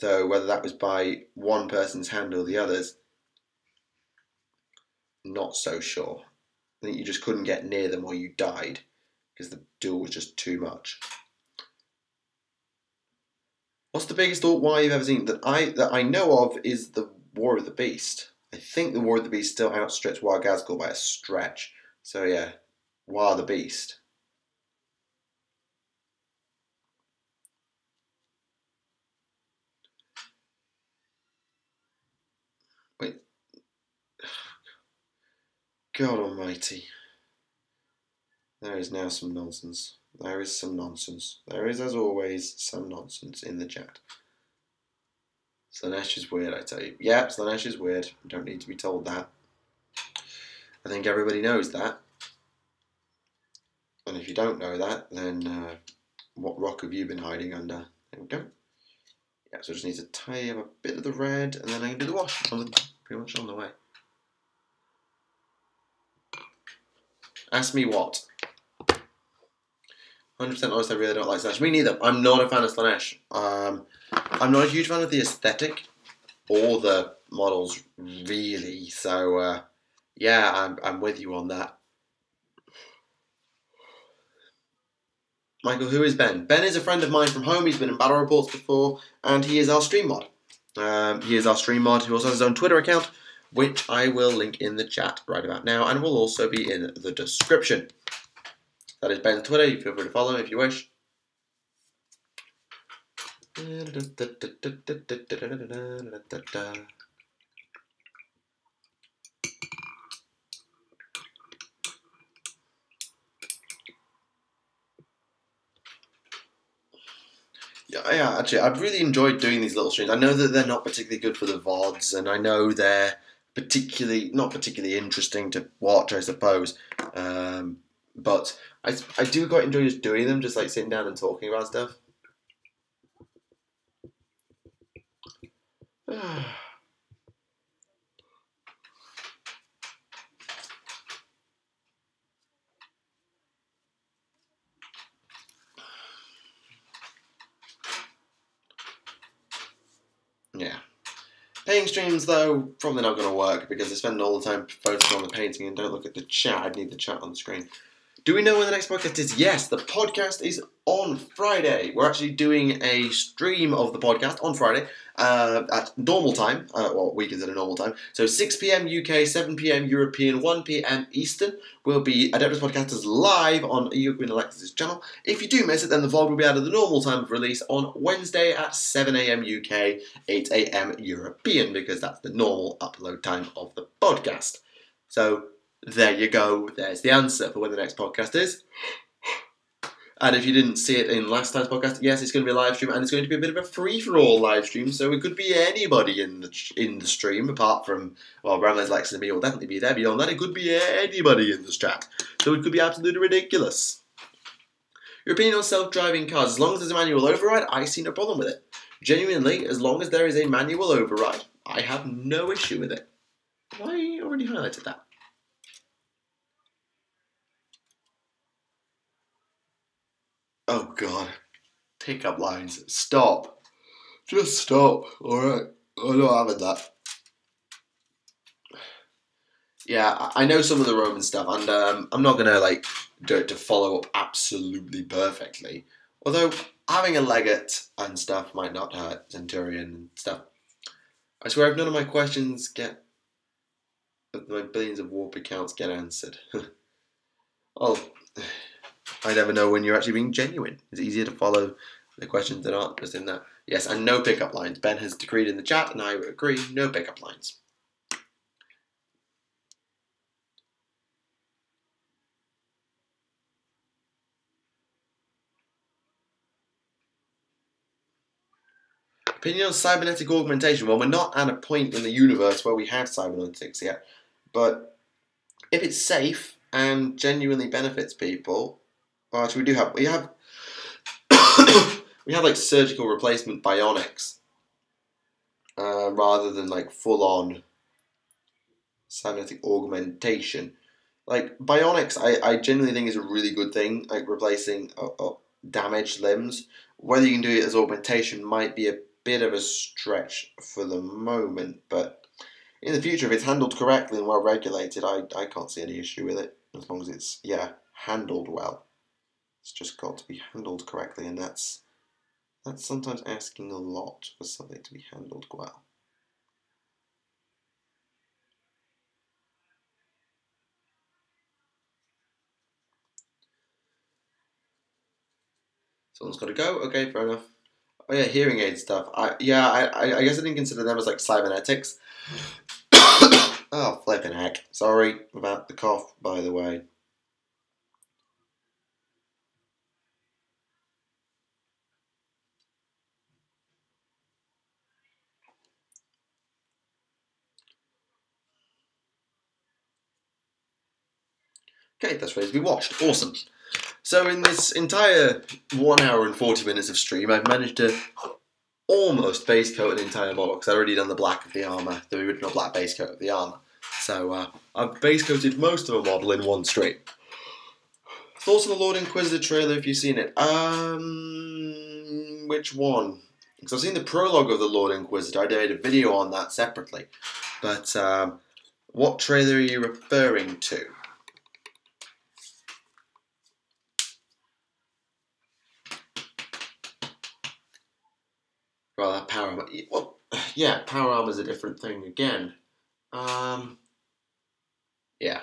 Though whether that was by one person's hand or the other's, not so sure. I think you just couldn't get near them or you died because the duel was just too much. What's the biggest alt Y you've ever seen? That I know of is the War of the Beast. I think the War of the Beast still outstrips War Gazgul by a stretch. So yeah, War the Beast. Wait. God almighty. There is now some nonsense. There is some nonsense. There is, as always, some nonsense in the chat. Slanesh is weird, I tell you. Yep, Slanesh is weird. You don't need to be told that. I think everybody knows that. And if you don't know that, then what rock have you been hiding under? There we go. Yeah, so I just need to tie up a bit of the red, and then I can do the wash. Pretty much on the way. Ask me what? 100% honest, I really don't like Slanesh. Me neither. I'm not a fan of Slanesh. I'm not a huge fan of the aesthetic or the models, really. So, yeah, I'm with you on that. Michael, who is Ben? Ben is a friend of mine from home. He's been in Battle Reports before, and he is our stream mod. He is our stream mod who also has his own Twitter account, which I will link in the chat right about now, and will also be in the description. That is Ben's Twitter. You feel free to follow him if you wish. Yeah, actually, I've really enjoyed doing these little streams. I know that they're not particularly good for the VODs, and I know they're not particularly interesting to watch, I suppose. But I do quite enjoy just doing them, just like sitting down and talking about stuff. Yeah. Paying streams, though, probably not going to work because I spend all the time focusing on the painting and don't look at the chat. I'd need the chat on the screen. Do we know when the next podcast is? Yes, the podcast is on Friday. We're actually doing a stream of the podcast on Friday at normal time, well, we consider normal time. So 6 PM UK, 7 PM European, 1 PM Eastern will be Adeptus Podcasters live on European Alexis' channel. If you do miss it, then the vlog will be out at the normal time of release on Wednesday at 7 AM UK, 8 AM European, because that's the normal upload time of the podcast. So there you go. There's the answer for when the next podcast is. And if you didn't see it in last time's podcast, yes, it's going to be a live stream, and it's going to be a bit of a free-for-all live stream, so it could be anybody in the stream, apart from, well, Ramles, Lex, and me will definitely be there. Beyond that, it could be anybody in this chat. So it could be absolutely ridiculous. Your opinion on self-driving cars. As long as there's a manual override, I see no problem with it. Genuinely, as long as there is a manual override, I have no issue with it. I already highlighted that. Oh god. Pickup lines. Stop. Just stop. Alright. I'm not having that. Yeah, I know some of the Roman stuff, and I'm not going to do it to follow up absolutely perfectly. Although, having a legate and stuff might not hurt, Centurion and stuff. I swear if none of my questions get... my billions of warp accounts get answered. Oh... I never know when you're actually being genuine. It's easier to follow the questions that aren't just in that. Yes, and no pickup lines. Ben has decreed in the chat, and I agree, no pickup lines. Opinion on cybernetic augmentation. Well, we're not at a point in the universe where we have cybernetics yet, but if it's safe and genuinely benefits people... Well, actually, we have we have like surgical replacement bionics rather than like full on cybernetic augmentation. Like bionics, I genuinely think is a really good thing. Like replacing damaged limbs. Whether you can do it as augmentation might be a bit of a stretch for the moment, but in the future, if it's handled correctly and well regulated, I can't see any issue with it as long as it's handled well. It's just got to be handled correctly, and that's sometimes asking a lot for something to be handled well. Someone's got to go. Okay, fair enough. Oh yeah, hearing aid stuff. I guess I didn't consider them as like cybernetics. Oh, flipping heck. Sorry about the cough, by the way. Okay, that's ready to be watched. Awesome. So in this entire 1 hour and 40 minutes of stream, I've managed to almost base coat an entire model, because I've already done the black of the armour, the original black base coat of the armour. So I've base coated most of a model in one stream. Thoughts on the Lord Inquisitor trailer if you've seen it? Which one? Because I've seen the prologue of the Lord Inquisitor. I did a video on that separately. But what trailer are you referring to? Well, that power armor. Well, yeah, power armor is a different thing again. Yeah.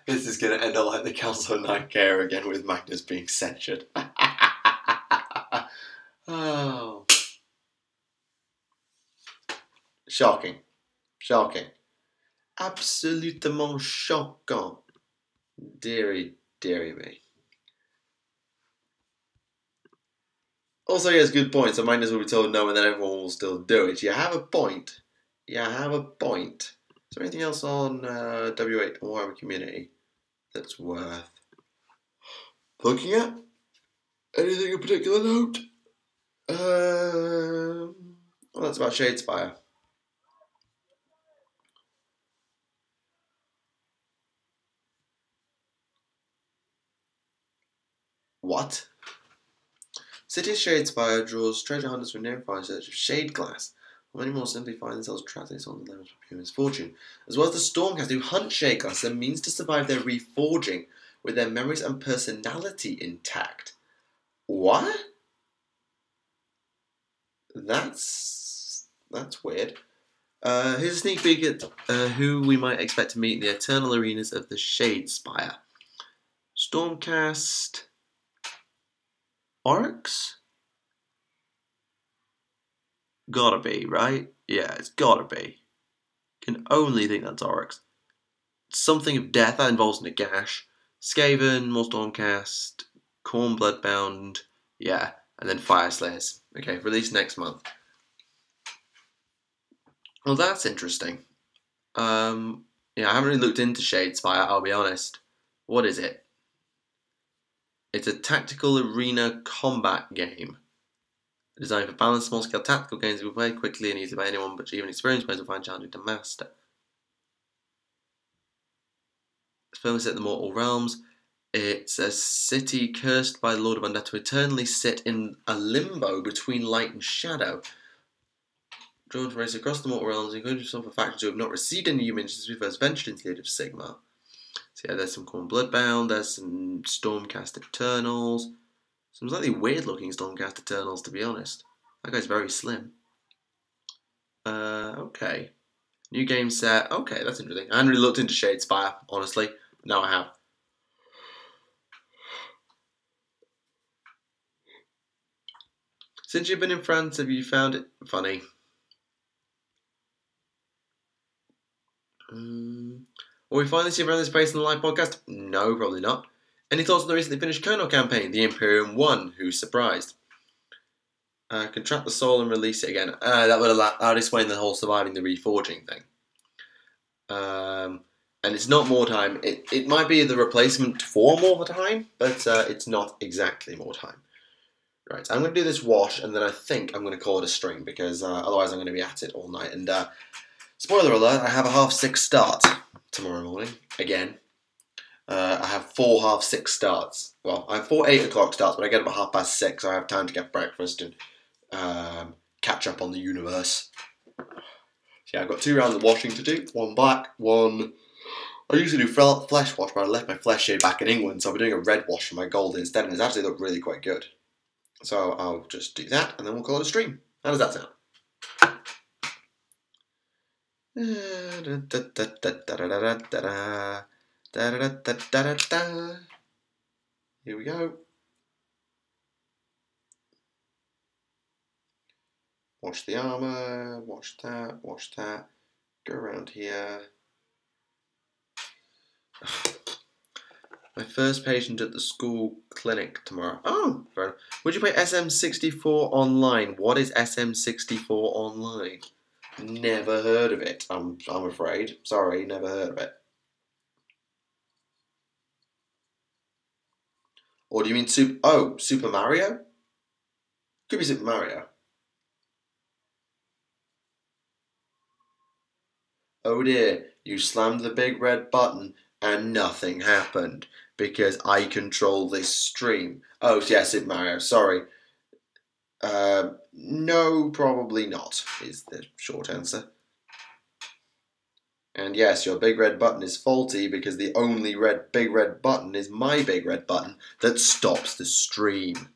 This is going to end up like the Council of Night Care again with Magnus being censured. Oh. Shocking. Shocking. Absolutement choquant. Deary, deary me. Also, he has good points. So Magnus will be told no and then everyone will still do it. You have a point. You have a point. Is there anything else on W8 Warhammer Community that's worth looking at? Anything in particular note? Well, that's about Shadespire. What? City Shadespire draws treasure hunters from nearby in search of shade glass. Many more simply find themselves trapped in on the levels of pure misfortune, as well as the Stormcast who hunt shade glass and means to survive their reforging with their memories and personality intact. What? That's weird. Here's a sneak peek at who we might expect to meet in the eternal arenas of the Shadespire. Stormcast Oryx? Gotta be, right? Yeah, it's gotta be. Can only think that's Oryx. Something of death, that involves Nagash. Skaven, more Stormcast, Khorne Bloodbound, yeah, and then Fire Slayers. Okay, released next month. Well, that's interesting. Yeah, I haven't really looked into Shadespire, I'll be honest. What is it? It's a tactical arena combat game. Designed for balanced, small-scale tactical games that will be played quickly and easily by anyone, but even experienced players will find challenging to master. It's firmly set in the mortal realms. It's a city cursed by the Lord of Undeath to eternally sit in a limbo between light and shadow. Drawn from races across the mortal realms, including some of factions who have not received any humans since we first ventured into the Age of Sigmar. So yeah, there's some Khorne Bloodbound, there's some Stormcast Eternals. Some slightly weird looking Stormcast Eternals, to be honest. That guy's very slim. Okay. New game set. Okay, that's interesting. I hadn't really looked into Shadespire, honestly. Now I have. Since you've been in France, have you found it funny? Will we find this around this space in the live podcast? No, probably not. Any thoughts on the recently finished Colonel campaign, the Imperium 1? Who's surprised? Contract the soul and release it again. That would explain the whole surviving the reforging thing. And it's not more time. It might be the replacement for more time, but it's not exactly more time. Right, I'm going to do this wash, and then I think I'm going to call it a stream, because otherwise I'm going to be at it all night. And spoiler alert, I have a 6:30 start tomorrow morning, again. I have 4 6:30 starts. Well, I have 4 8 o'clock starts, but I get up at 6:30, so I have time to get breakfast and catch up on the universe. So yeah, I've got 2 rounds of washing to do. 1 black, 1... I usually do flesh wash, but I left my flesh shade back in England, so I'll be doing a red wash for my gold instead, and it's actually looked really quite good. So I'll just do that, and then we'll call it a stream. How does that sound? Here we go. Wash the armour, wash that, go around here. My first patient at the school clinic tomorrow. Oh, fair enough. Would you play SM64 online? What is SM64 online? Never heard of it, I'm afraid. Sorry, never heard of it. Or do you mean Super Mario? Could be Super Mario. Oh dear, you slammed the big red button and nothing happened because I control this stream. Oh yes, Super Mario, sorry. No, probably not, is the short answer. And yes, your big red button is faulty because the only big red button is my big red button that stops the stream.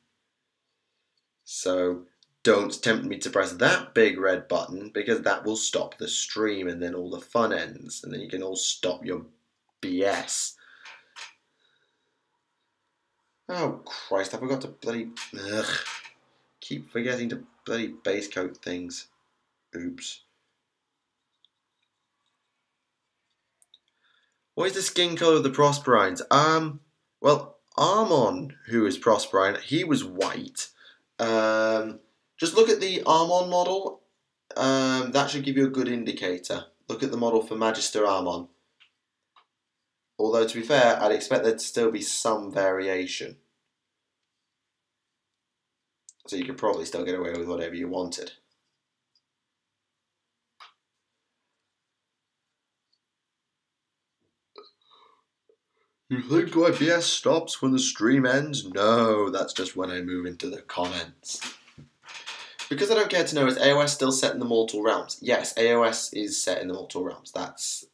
So don't tempt me to press that big red button because that will stop the stream and then all the fun ends and then you can all stop your BS. Oh Christ, I forgot to bloody... Ugh. Keep forgetting to bloody base coat things. Oops. What is the skin colour of the Prosperines? Well, Armon, who is Prosperine, he was white. Just look at the Armon model. That should give you a good indicator. Look at the model for Magister Armon. Although, to be fair, I'd expect there to still be some variation. So you could probably still get away with whatever you wanted. You think YPS stops when the stream ends? No, that's just when I move into the comments. Because I don't care to know, is AOS still set in the Mortal Realms? Yes, AOS is set in the Mortal Realms. That's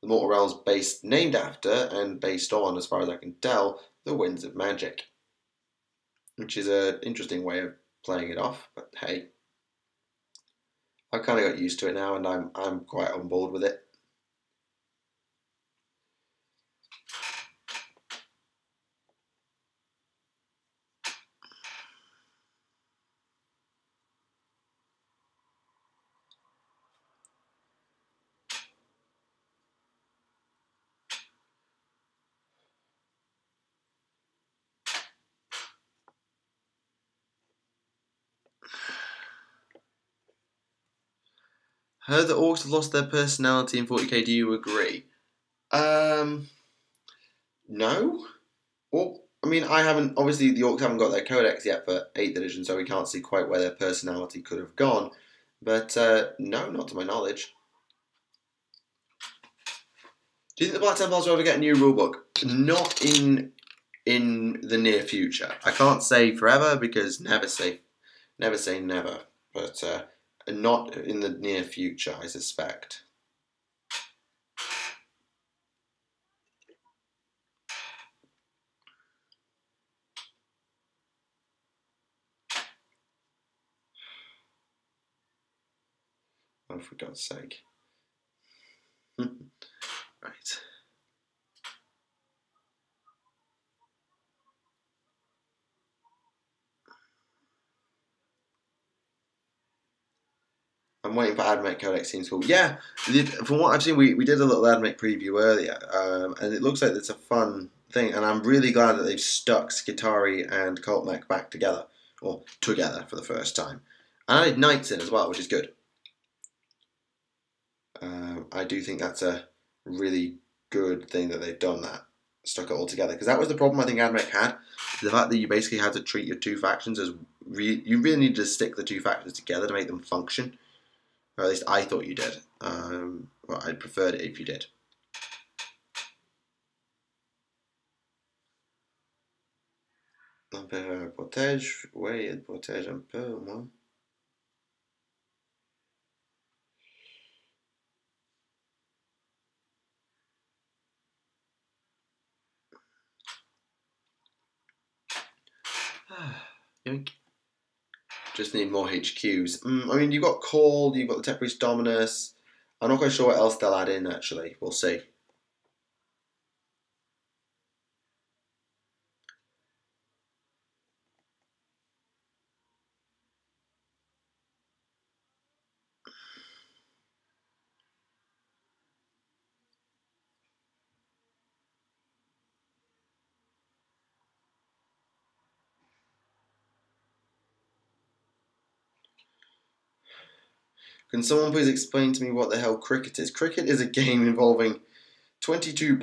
the Mortal Realms named after and based on, as far as I can tell, the Winds of Magic. Which is an interesting way of playing it off, but hey. I've kind of got used to it now and I'm quite on board with it. Heard that orcs have lost their personality in 40k, do you agree? No. Well, I mean, obviously the orcs haven't got their codex yet for 8th edition, so we can't see quite where their personality could have gone. But, no, not to my knowledge. Do you think the Black Templars will ever get a new rulebook? Not in the near future. I can't say forever because never say never. But not in the near future, I suspect. Oh, for God's sake. Right. I'm waiting for Admech Codex seems cool. Yeah, from what I've seen, we did a little Admech preview earlier, and it looks like it's a fun thing, and I'm really glad that they've stuck Skitarii and Cult Mech back together, or together for the first time. And I added Knights in as well, which is good. I do think that's a really good thing that they've done that, stuck it all together, because that was the problem I think Admech had, the fact that you basically had to treat your two factions as, you really needed to stick the two factions together to make them function. Or at least I thought you did. Well, I'd preferred it if you did. Protège, oui, elle protège un peu au moins. Yoink. Just need more HQs. I mean, you've got Cold, you've got the Tech Priest Dominus. I'm not quite sure what else they'll add in, actually. We'll see. Can someone please explain to me what the hell cricket is? Cricket is a game involving 22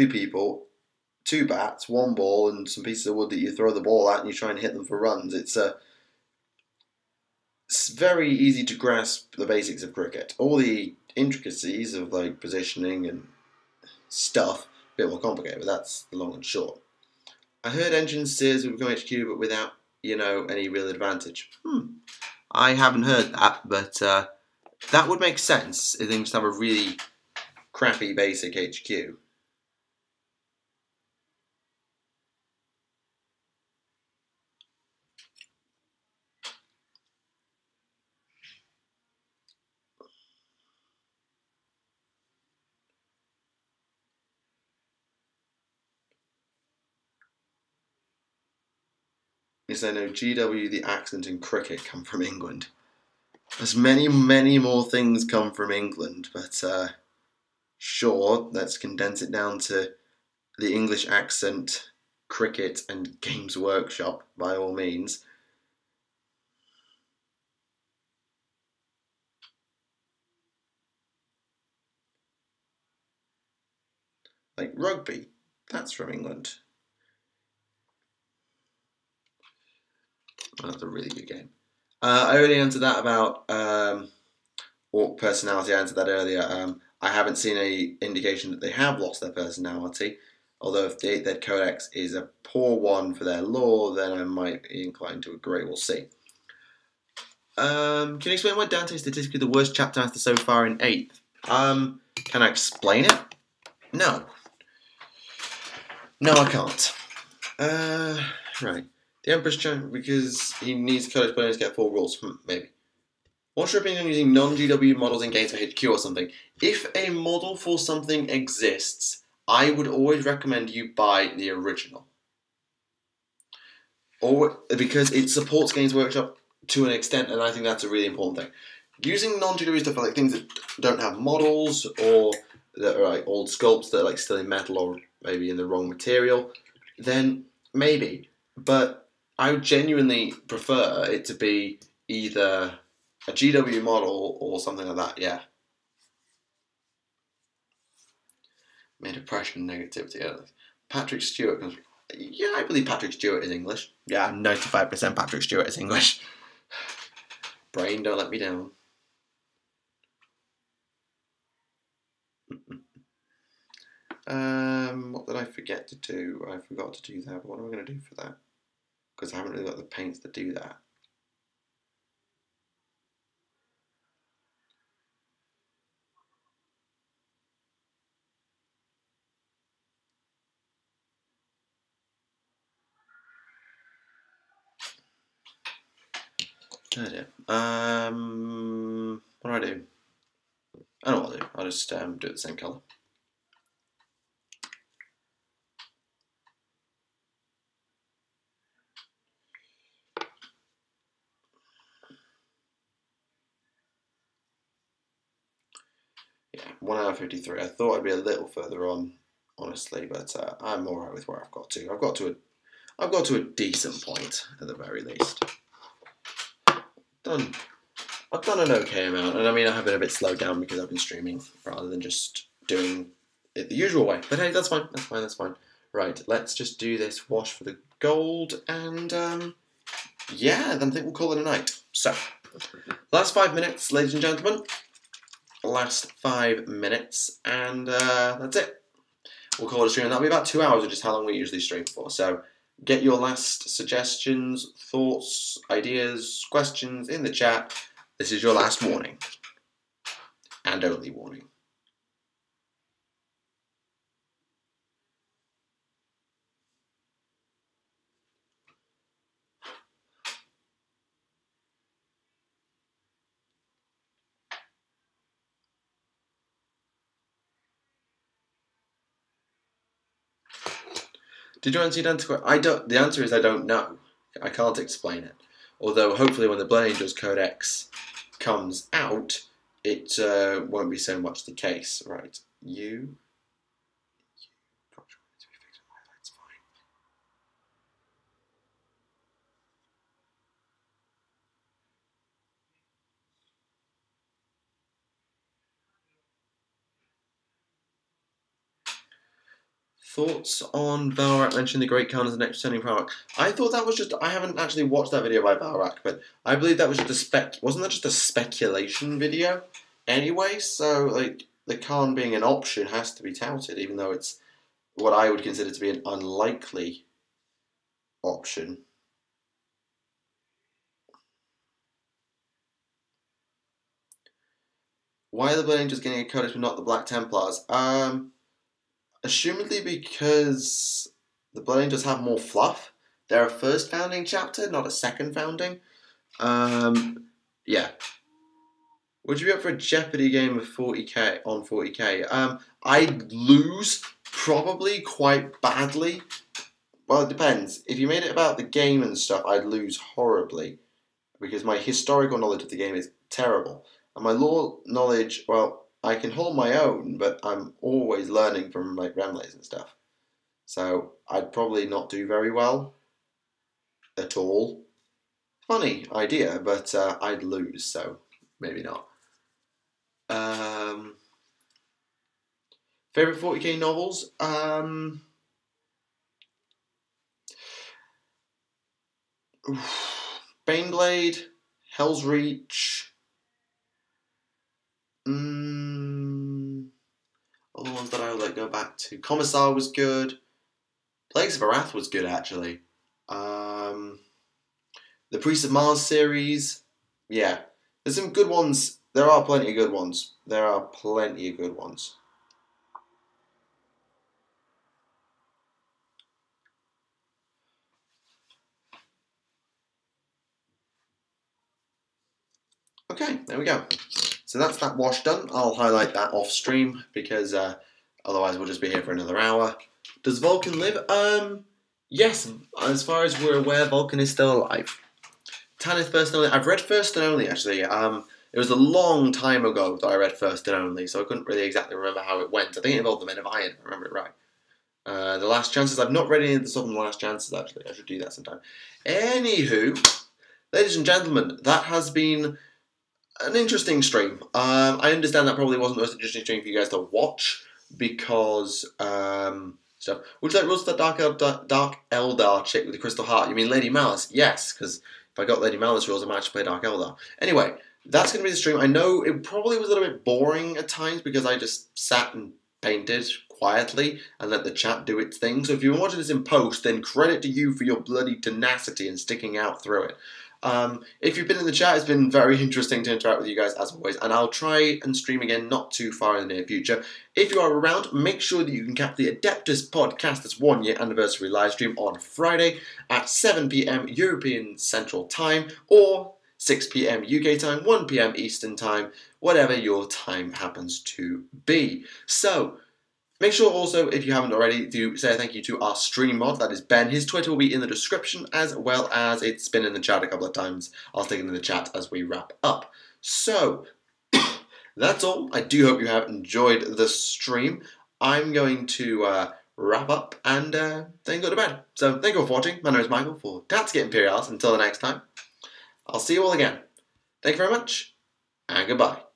people, 2 bats, 1 ball, and some pieces of wood that you throw the ball at and you try and hit them for runs. It's a... it's very easy to grasp the basics of cricket. All the intricacies of like positioning and stuff, a bit more complicated, but that's the long and short. I heard engine steers would become HQ, but without, any real advantage. I haven't heard that, but that would make sense if they just have a really crappy basic HQ. Yes, I know GW, the accent, and cricket come from England. There's many, many more things come from England, but sure, let's condense it down to the English accent, cricket, and Games Workshop, by all means. Like rugby, that's from England. Well, that's a really good game. I already answered that about Orc personality. I answered that earlier. I haven't seen any indication that they have lost their personality. Although if the 8th Ed Codex is a poor one for their lore, then I might be inclined to agree. We'll see. Can you explain why Dante is statistically the worst chapter master so far in 8th? Can I explain it? No. No, I can't. Right. The Emperor's trying because he needs Codex players to get 4 rules. Maybe. What's your opinion on using non-GW models in games for HQ or something? If a model for something exists, I would always recommend you buy the original. Or because it supports Games Workshop to an extent, and I think that's a really important thing. Using non-GW stuff for like things that don't have models or that are like old sculpts that are like still in metal or maybe in the wrong material, then maybe. But I would genuinely prefer it to be either a GW model or something like that, yeah. Made oppression and negativity. Patrick Stewart comes. Yeah, I believe Patrick Stewart is English. Yeah, 95% Patrick Stewart is English. Brain, don't let me down. What did I forget to do? I forgot to do that. But what am I going to do for that? Because I haven't really got the paints to do that. What do I do? I know what I'll do. I'll just do it the same colour. Yeah, 1 hour 53. I thought I'd be a little further on, honestly, but I'm alright with where I've got to. I've got to a decent point at the very least. I've done an okay amount, and I mean I have been a bit slowed down because I've been streaming rather than just doing it the usual way. But hey, that's fine. That's fine. Right, let's just do this wash for the gold, and yeah, then I think we'll call it a night. So, last 5 minutes, ladies and gentlemen. Last 5 minutes, and that's it. We'll call it a stream, and that'll be about 2 hours, which is how long we usually stream for. So, get your last suggestions, thoughts, ideas, questions in the chat. This is your last warning. And only warning. Did you answer identical? I don't. The answer is I don't know. I can't explain it. Although hopefully when the Blood Angels Codex comes out, it won't be so much the case. Right, you. Thoughts on Valrak mentioning the great counters and extra turning Valrak? I thought that was just, I haven't actually watched that video by Valrak, but I believe that was just wasn't that just a speculation video anyway? So, like, the Khan being an option has to be touted, even though it's what I would consider to be an unlikely option. Why are the Blood Angels getting a codex but not the Black Templars? Assumedly because the Blood Angels have more fluff. They're a first founding chapter, not a second founding. Yeah. Would you be up for a Jeopardy game of 40k on 40k? I'd lose probably quite badly. Well, it depends. If you made it about the game and stuff, I'd lose horribly because my historical knowledge of the game is terrible. And my lore knowledge, well, I can hold my own, but I'm always learning from like Remlays and stuff. So I'd probably not do very well at all. Funny idea, but I'd lose, so maybe not. Favorite 40k novels? Baneblade, Hell's Reach. All the ones that I would like go back to. Commissar was good. Plagues of Arath was good actually. The Priest of Mars series. Yeah. There's some good ones. There are plenty of good ones. There are plenty of good ones. Okay, there we go. So that's that wash done. I'll highlight that off stream because otherwise we'll just be here for another hour. Does Vulcan live? Yes, as far as we're aware, Vulcan is still alive. Tanith First and Only. I've read First and Only actually. It was a long time ago that I read First and Only, so I couldn't really exactly remember how it went. I think it involved the Men of Iron, if I remember it right. The Last Chances. I've not read any of the stuff on the Last Chances actually. I should do that sometime. Anywho, ladies and gentlemen, that has been an interesting stream. I understand that probably wasn't the most interesting stream for you guys to watch because stuff. Would you like rules for that Dark Eldar chick with the crystal heart? You mean Lady Malice? Yes, because if I got Lady Malice rules, I might actually play Dark Eldar. Anyway, that's going to be the stream. I know it probably was a little bit boring at times because I just sat and painted quietly and let the chat do its thing. So if you're watching this in post, then credit to you for your bloody tenacity and sticking out through it. If you've been in the chat, it's been very interesting to interact with you guys as always, and I'll try and stream again not too far in the near future. If you are around, make sure that you can catch the Adeptus Podcast's 1 year anniversary live stream on Friday at 7 PM European Central Time or 6 PM UK time, 1 PM Eastern Time, whatever your time happens to be. So, make sure also, if you haven't already, to say a thank you to our stream mod, that is Ben. His Twitter will be in the description, as well as it's been in the chat a couple of times. I'll stick it in the chat as we wrap up. So, that's all. I do hope you have enjoyed the stream. I'm going to wrap up and then go to bed. So, thank you all for watching. My name is Michael for Tactica Imperialis. Until the next time, I'll see you all again. Thank you very much, and goodbye.